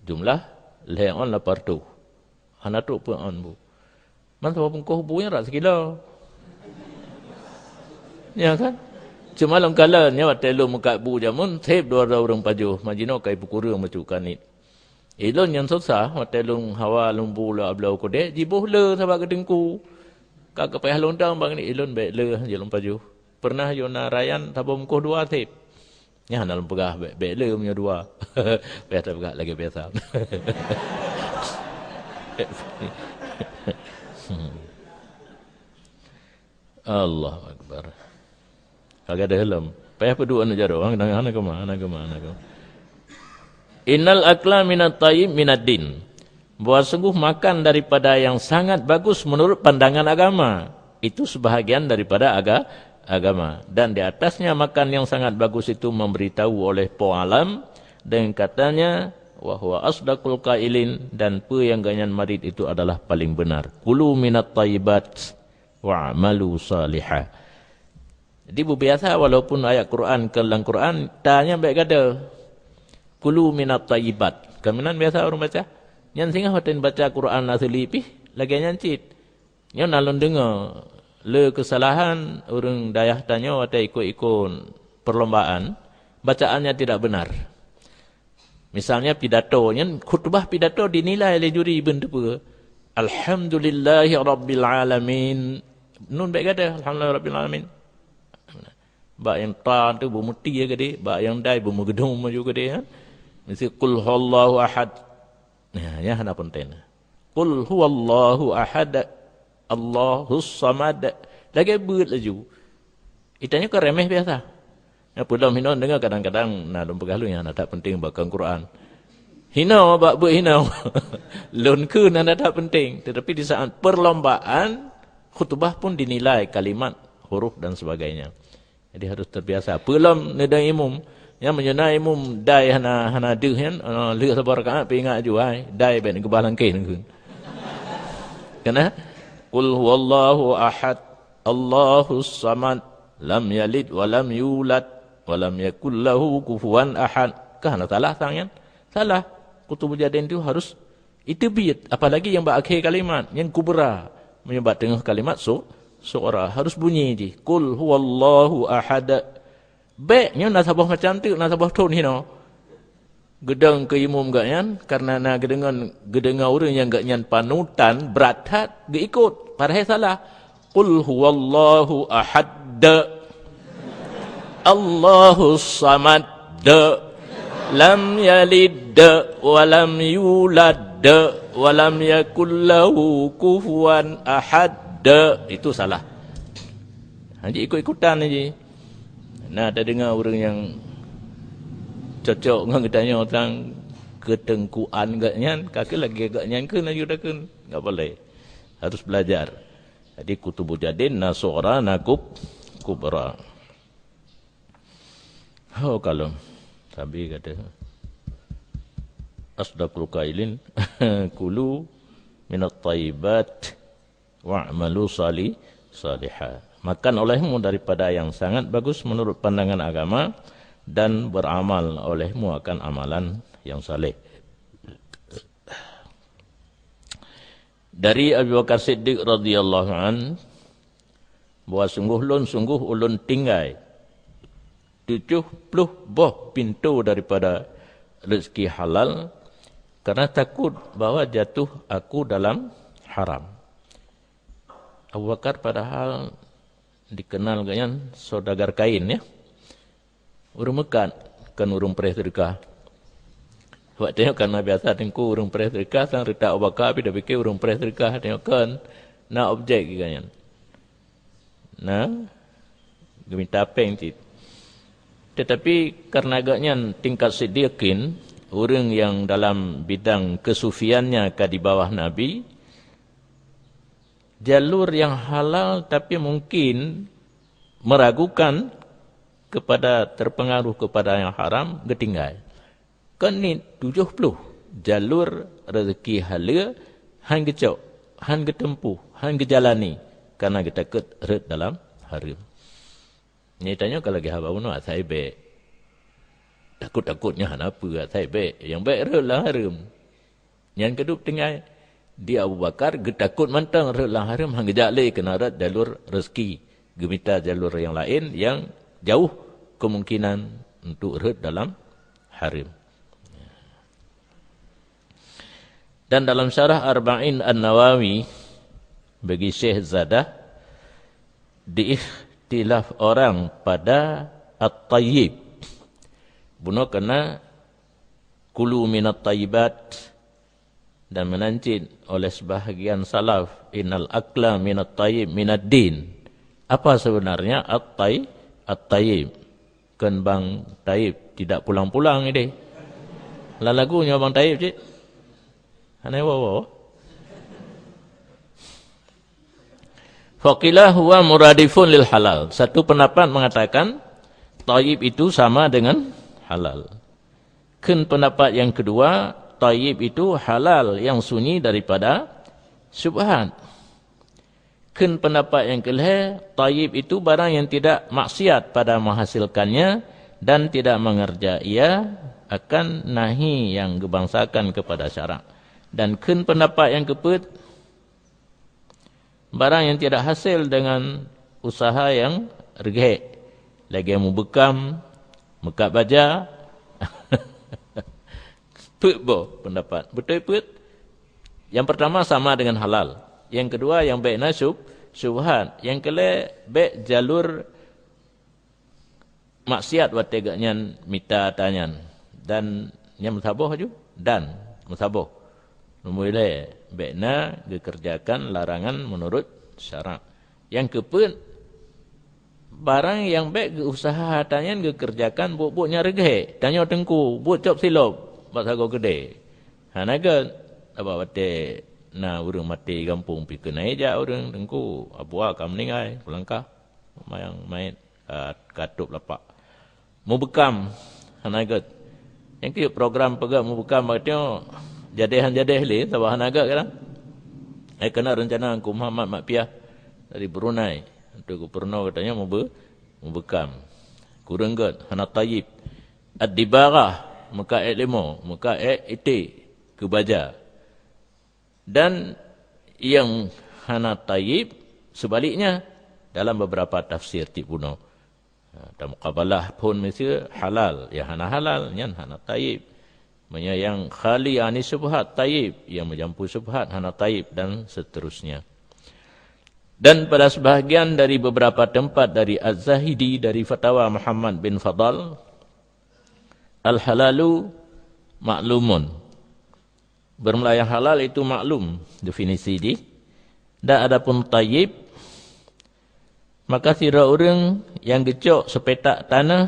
[SPEAKER 1] Jumlah leon 80. Hana tu pun on bu. Man sebab bungkuh bunya rak sekilo. Ya kan? Cuma long kala nya wat telu muka bu jamun sep 2 orang paju, majino kai pukuru macu kanit. Ilon yang susah wat telu hawa lumbu la ablau kode jibuh le sabak kedengku. Kak payah londang bang ni ilon baik le je lompa ju. Pernah yona rayan tabo mungkuh 2 tip. Nya dalam pegah baik le punya 2. Biasa pegah lagi biasa. Allahu akbar. Kagak ada helm. Payah pedua anu jaro ang ana kemana. Innal akla minat tayyib minad din. Bahwa sungguh makan daripada yang sangat bagus menurut pandangan agama. Itu sebahagian daripada agama. Dan di atasnya makan yang sangat bagus itu memberitahu oleh po'alam. Dan katanya, wahwa asdaqul qailin. Dan yang ganyan marid itu adalah paling benar. Kulu minat tayyibat wa'amalu salihah. Jadi biasa walaupun ayat Quran ke dalam Quran, tanya baik kata. Kulu minat tayyibat. Kaminan biasa orang baca. Yang singa hoten baca Quran asli pi lagi nyancit. Yang nalon dengar le kesalahan orang dayah tanya wata ikut-ikut perlombaan, bacaannya tidak benar. Misalnya pidatonya, khutbah pidato dinilai oleh juri benda apa? Alhamdulillahi Rabbil Alamin. Nun baik kata, Alhamdulillahi Rabbil Alamin. Bak yang ta tu bermuti ya gede, bak yang dai bermugedum juga gede kan. Mesti qul huwallahu ahad. Nah, ya hana penting. Qul huwallahu ahad. Allahus samad. Lagi beut laju. Itanya ke remeh biasa. Ya pulang hina dengar kadang-kadang nah dom pegalu yang tak penting bakang Quran. Hina bak beut hina. Lun keun anda tak penting, tetapi di saat perlombaan khutbah pun dinilai kalimat, huruf dan sebagainya. Jadi harus terbiasa. Belum nedang imum, yang menyena imum dai hana deuh kan, leuh sabar rakaat pe ingat ju ai, dai ben kebalang keun keun. Kena qul huwallahu ahad, Allahus samad, lam yalid wa lam yulad wa lam yakul lahu kufuwan ahad. Kan salah tangan? Salah. Qutubul Jadain itu harus itibit, apalagi yang berakhir kalimat, yang kubra, menyebab tengah kalimat suara harus bunyi je. Qul huwallahu ahad. Baiknya nasabah macam tu, nasabah tone hino. Gedang ke imum gak nyan, karena na gedengan orang yang gak nyan panutan berat hat, gak ikut. Padahal salah. Qul huwallahu ahad. Allahus samad. Lam yalid wa lam yulad wa lam yakul lahu kufuwan ahad. Itu salah. Jadi ikut-ikutan aja. Nah, ada dengar orang yang cocok dengan katanya orang ketengkuan gaknyan, kaki lagi gaknyan ke lagi dah ke, enggak boleh. Harus belajar. Jadi Kutubul Jadain nasora nakub kubra. Oh kalau Sabi kata asdaqul qailin kulu minat thayyibat wa'malu salihah. Makan olehmu daripada yang sangat bagus menurut pandangan agama dan beramal olehmu akan amalan yang saleh. Dari Abu Bakar Siddiq radhiyallahu an, bahawa sungguh ulun tinggai 70 buah pintu daripada rezeki halal karena takut bahawa jatuh aku dalam haram. Abu Bakar padahal dikenal dengan saudagar kain ya. Urung mekat kan urung perih sedekah. Sebab tengok kan biasa tengku urung perih sedekah sang retak Abu Bakar tapi dah fikir urung perih sedekah tengok kan nak objek kan. Nah, geminta peng cik. Tetapi karena agaknya tingkat siddiqin, orang yang dalam bidang kesufiannya ke di bawah Nabi, jalur yang halal tapi mungkin meragukan kepada terpengaruh kepada yang haram, ketinggal. Kan ni 70 jalur rezeki halal, hang kecok, hang ketempuh, hang kejalani, karena kita ket dalam haram. Ni tanya kalau lagi haba uno saya baik. Takut-takutnya apa saya baik. Yang baik relah haram. Yang kedua tengah di Abu Bakar getakut mantang relah haram hang gejale kena rat jalur rezeki. Gemita jalur yang lain yang jauh kemungkinan untuk rat dalam haram. Dan dalam syarah Arba'in An-Nawawi bagi Syekh Zadah diikhtilaf orang pada at-tayyib. Bunuh kena kulu minat tayyibat dan menancit oleh sebahagian salaf innal akla minat tayyib minad din. Apa sebenarnya at-tayyib? Kan bang tayyib tidak pulang-pulang ini. Lah lagunya bang tayyib cik. Aneh wawa. Faqilah huwa muradifun lil halal. Satu pendapat mengatakan tayyib itu sama dengan halal. Ken pendapat yang kedua, tayyib itu halal yang sunyi daripada syubhat. Ken pendapat yang kelih, tayyib itu barang yang tidak maksiat pada menghasilkannya dan tidak mengerja ia akan nahi yang gebangsakan kepada syarak. Dan ken pendapat yang keempat, barang yang tidak hasil dengan usaha yang regek lagi mu bekam, mekat baja. Put bo pendapat. Betul put? Yang pertama sama dengan halal. Yang kedua yang baik nasub, syubhat. Yang kelima baik jalur maksiat wategaknya mita tanyan. Dan yang musabah ju dan musabah. Mulai baikna dikerjakan larangan menurut syarak. Yang keempat barang yang baik usaha tanyan dikerjakan buat-buatnya regeh. Tanya tengku, buat cop silop, buat sago gede. Hanaga apa wate na urang mati kampung pi kena eja urang tengku abua kam ningai pelangkah mayang main katup lapak. Mu bekam hanaga. Yang ke program pegak mu bekam maknanya jadeh le sabah hanaga kan. Kena rencana Angku Muhammad Mak Piah dari Brunei. Untuk gubernur katanya mu bekam. Kurang gat hana tayyib. Ad-dibarah muka ayat 5, muka ayat iti ke baja. Dan yang hana tayyib sebaliknya dalam beberapa tafsir tipuno. Dan muqabalah pun mesti halal, ya hana halal, yang hana tayyib. Yang khali ani subhat tayyib, yang menjampu subhat hana tayyib dan seterusnya. Dan pada sebahagian dari beberapa tempat dari Az-Zahidi dari fatwa Muhammad bin Fadal, al-halalu maklumun. Bermula yang halal itu maklum definisi ini. Dan adapun tayyib, maka sira orang yang gecok sepetak tanah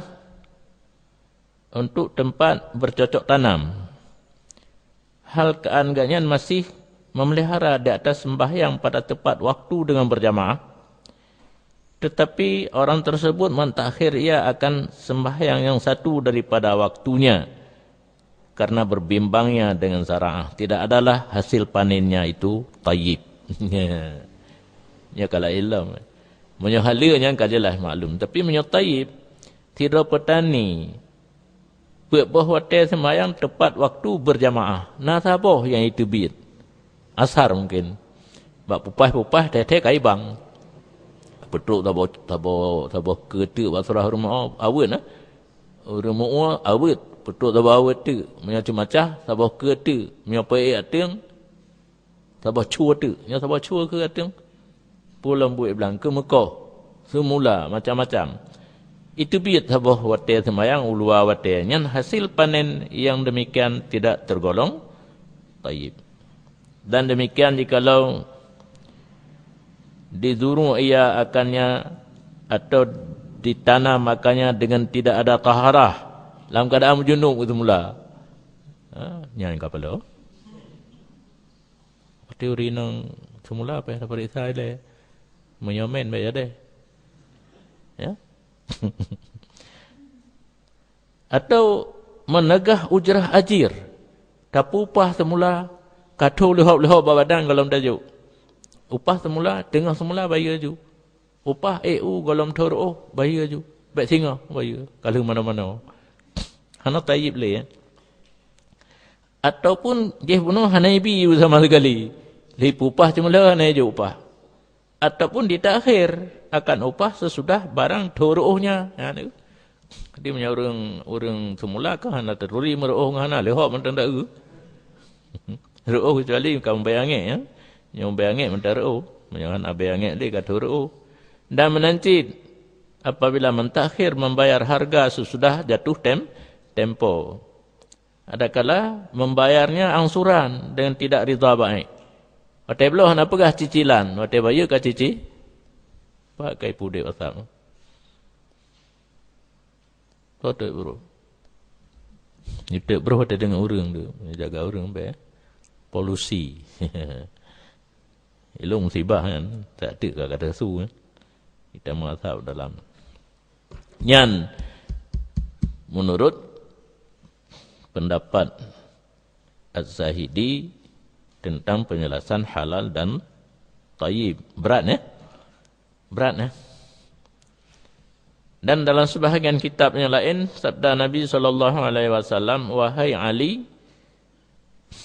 [SPEAKER 1] untuk tempat bercocok tanam. Hal keanggannya masih memelihara di atas sembahyang pada tepat waktu dengan berjamaah. Tetapi orang tersebut mentakhir ia akan sembahyang yang satu daripada waktunya. Karena berbimbangnya dengan syara'ah. Tidak adalah hasil panennya itu tayyib. Ya kalau ilmu. Menyohalnya kan jelas maklum. Tapi menyotayyib, tidak petani. Buat hotel sembahyang tepat waktu berjamaah. Nah saboh yang itu bid. Asar mungkin. Bak pupah teh kai bang. Betul tabo kereta basrah rumah awet nah. Rumah awet betul tabo awet tu. Macam-macam tabo kereta, menyapa ateng. Tabo cua tu, nya tabo cua ke ateng. Pulang buat belang ke Mekah. Semula macam-macam. Itu biat tabo hotel sembahyang ulua hotel. Yang hasil panen yang demikian tidak tergolong tayyib. Dan demikian jikalau dizuru ia akannya atau ditanam akannya dengan tidak ada taharah dalam keadaan junub itu mula. Yang kapalo. Teori nang semula apa yang dapat saya le menyomen baik ada. Ya. Atau menegah ujrah ajir. Tapi upah semula katu lehop-lehop badan golom tajuk. Upah semula tengah semula bayar ju. Upah EU golom thoro bayar ju. Baik singa bayar kalau mana-mana. Hana tayyib le ya. Ataupun dia bunuh hanaibi sama sekali. Li upah semula hanai ju upah. Ataupun di takhir akan upah sesudah barang thorohnya. Ya tu. Dia punya orang semula kan hana teruri meroh hana lehop mentang dak u. Roh kecuali kamu bayangin ya. Yang bayangin mentang roh, jangan abayangin dia kata roh. Dan menanti apabila mentakhir membayar harga sesudah jatuh tempo. Adakala membayarnya angsuran dengan tidak rida baik. Watai belah nak pegah cicilan, watai bayar ka cici. Pakai pudek asam. Totok bro. Itu bro ada dengan orang tu, jaga orang baik. Polusi. Ilmu musibah kan, tak ada kata su kan. Kita mengasap dalam. Yang menurut pendapat Az-Zahidi tentang penjelasan halal dan tayyib. Berat ya? Berat ya? Dan dalam sebahagian kitab yang lain, sabda Nabi SAW, wahai Ali,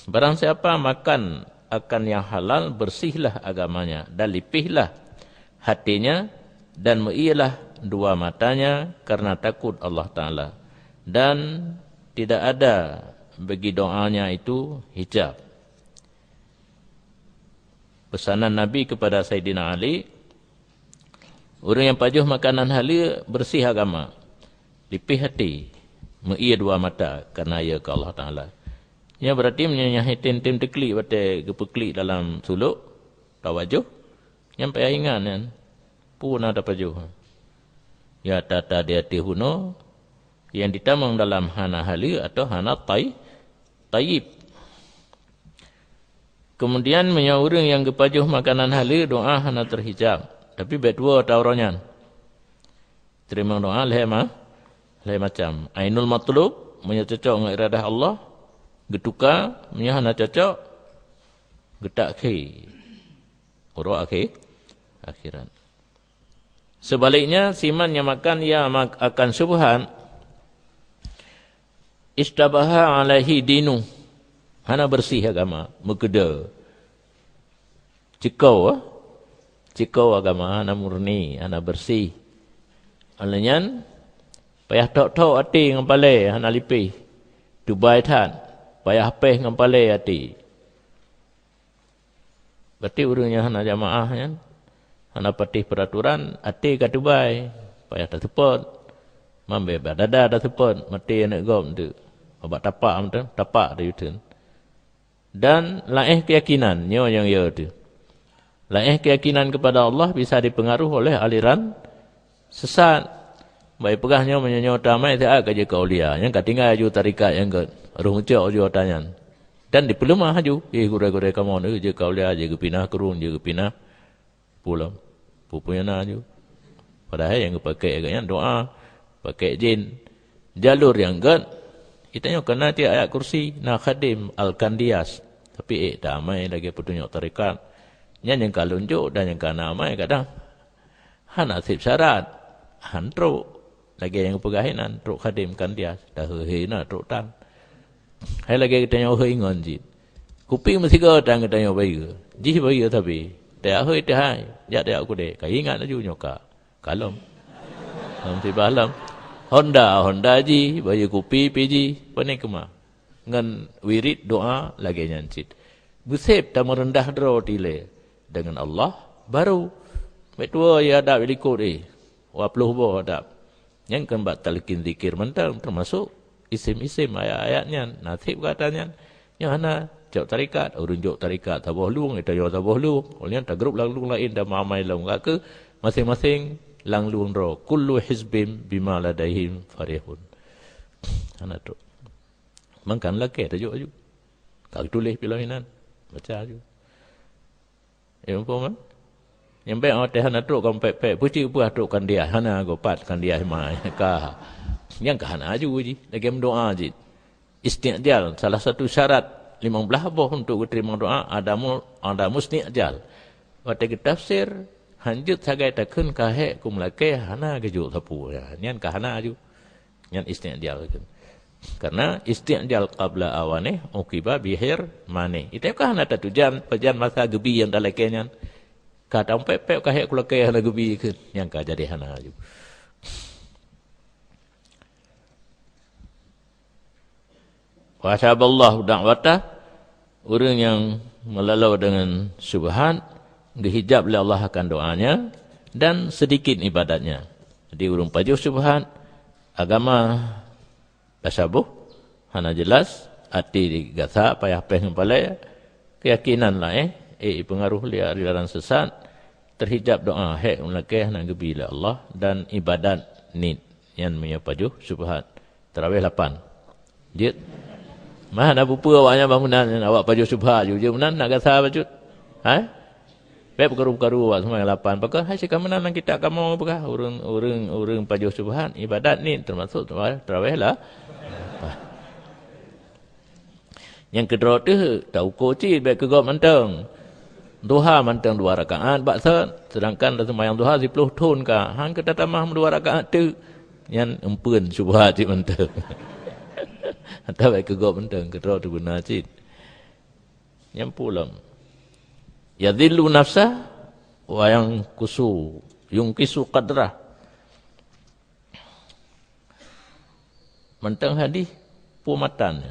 [SPEAKER 1] barang siapa makan akan yang halal, bersihlah agamanya dan lipihlah hatinya dan mu'ilah dua matanya karena takut Allah Ta'ala. Dan tidak ada bagi doanya itu hijab. Pesanan Nabi kepada Sayyidina Ali, orang yang pajuh makanan halal bersih agama, lipih hati, meia dua mata kerana ia ke Allah Ta'ala. Ia berarti menyanyi tim teklik batai kepeklik dalam suluk, tawajuh, yang payah ingat kan, pun ada pajuh. Ya tata dia tihuno, yang ditamang dalam hana halal atau hana tayyib. Kemudian orang yang kepajuh makanan halal doa hana terhijab. Tapi berdua taurannya. Terima doa lain macam. Ainul matlub menyacocok dengan iradah Allah. Getuka menyahana cocok. Getak ke. Urut akhirat. Sebaliknya siman yang makan ia akan subhan. Istabaha alaihi dinu. Hana bersih agama. Mekeda. Cikau agama hana murni. Hana bersih. Alanya payah tok-tok hati dengan palai. Hana lipih. Dubai tan. Payah peh dengan palai hati. Berarti urungnya hana jamaah kan. Hana patih peraturan. Hati kat Dubai. Payah tak tepot. Mambe berdada tak tepot. Mati anak gom tu. Obat tapak dia yutun. Dan laih keyakinan yang ia tu. Laih keyakinan kepada Allah bisa dipengaruhi oleh aliran sesat. Baik pegahnya menyanyi damai tak kerja kaulia. Yang kat tinggal aju tarikat yang kat ruh ucap aju tanya. Dan dipelemah aju. Gure-gure kamu ni je kaulia je kepinah kerun je kepinah pulang. Pupunya na aju. Padahal yang pakai agaknya doa, pakai jin. Jalur yang kat itanya kena dia ayat kursi na khadim al-kandiyas. Tapi damai lagi petunjuk tarikat. Yang kalunjuk dan yang kanamai kadang hana sip syarat. Han truk. Lagi yang pegahinan truk khadim kandiyas. Dah hehina truk tang. Hai lagi kita nyawa ingon jit. Kuping mesti ke tang kita nyawa bayi. Jih bayi tapi. Dia hei dia hai. Jak dia aku dek. Kau ingat aju nyoka. Kalom. Mesti balam. Honda ji, baju kopi PG, panik kemah. Ngan wirid doa lagi nyancit. Busep tak merendah draw tile dengan Allah baru. Betua ya ada ikut wapluh boh ada. Yang kan buat talqin zikir mentang termasuk isim-isim ayat-ayatnya. Nasib katanya. Yang hana jauh tarikat, orang jauh tarikat tabuh luang, itu jauh tabuh luang. Oleh tak grup lalu lain dah mamai laung ke masing-masing lang luang ro kullu hizbim bima ladaihim farihun. Ana tu. Mangkan laki tajuk aju. Kau tulis pilahinan. Baca aju. Umpama yang baik orang hana truk kan pek puci puah truk kan dia hana gopat kan dia mai ka. Yang hana aju ji. Lagi mendoa ji. Istiqjal salah satu syarat 15 boh untuk diterima doa ada musni'jal. Waktu kita tafsir hanjut sagai takun kahek kumlake hana keju sapu ya nyan kahana aju nyan istiqjal kan karena istiqjal qabla awane uqiba bihir mane itu kahana tatujan pejan masa gebi yang dalekenya kadang pepek kahek kulake hana gebi kan yang ka jadi hana aju wa syaballahu da'wata orang yang melalau dengan subhan dihijab oleh Allah akan doanya dan sedikit ibadatnya. Jadi urung pajuh subhan agama tasabuh hana jelas hati digasa payah peh ngepalai keyakinan lah pengaruh liar aliran sesat terhijab doa hek melakeh nak gebi oleh Allah dan ibadat nid yang punya pajuh subhan tarawih 8 jid mana bupa awaknya bangunan awak pajuh subhan je menan nak gasa bajut Baik perkaru-perkaru awak semua yang 8. Pakar hai sikaman nang kita kamu apakah urang pajuh subhan ibadat ni termasuk tarawih lah. Yang kedua tu tahu koci baik ke gop mantang. Duha mantang 2 rakaat baksa sedangkan dalam sembahyang duha 10 tahun ka. Hang kita tambah 2 rakaat tu yang empeun subhan cik mantang. Atau baik ke gop mantang kedua tu guna cik. Yang pulang yadhillu nafsah wa yang kusu yungkisu qadrah Mentang hadis pun matan.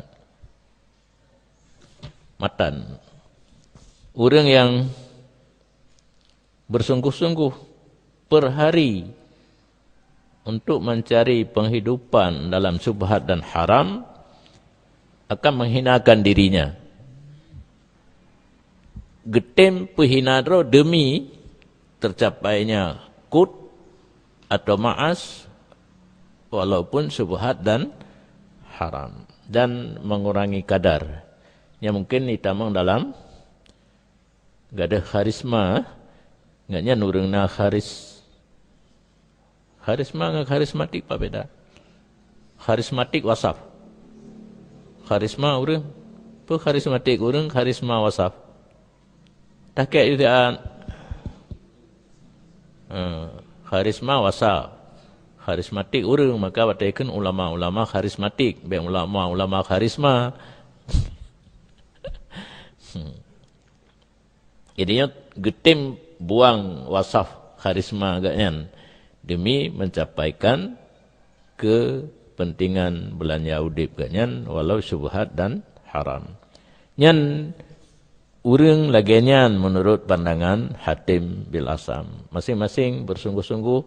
[SPEAKER 1] Matan. Orang yang bersungguh-sungguh per hari untuk mencari penghidupan dalam syubhat dan haram akan menghinakan dirinya. Getem pehinadro demi tercapainya kut atau ma'as walaupun syubhat dan haram, dan mengurangi kadar. Yang mungkin ditamang dalam gak ada karisma, gaknya nurungna karisma dengan karismatik apa beda? Karismatik wasaf. Karisma orang, apa karismatik orang, karisma wasaf. Tak kaya juga karisma wasaf. Karismatik orang, maka batakan ulama-ulama karismatik, baik ulama-ulama karisma. Jadinya getim buang wasaf karisma agaknya demi mencapaikan kepentingan belanja udip agaknya walau syubhat dan haram. Nyan urang laginya menurut pandangan Hatim bil Asam, masing-masing bersungguh-sungguh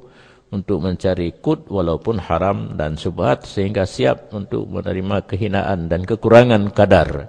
[SPEAKER 1] untuk mencari kut walaupun haram dan syubhat sehingga siap untuk menerima kehinaan dan kekurangan kadar.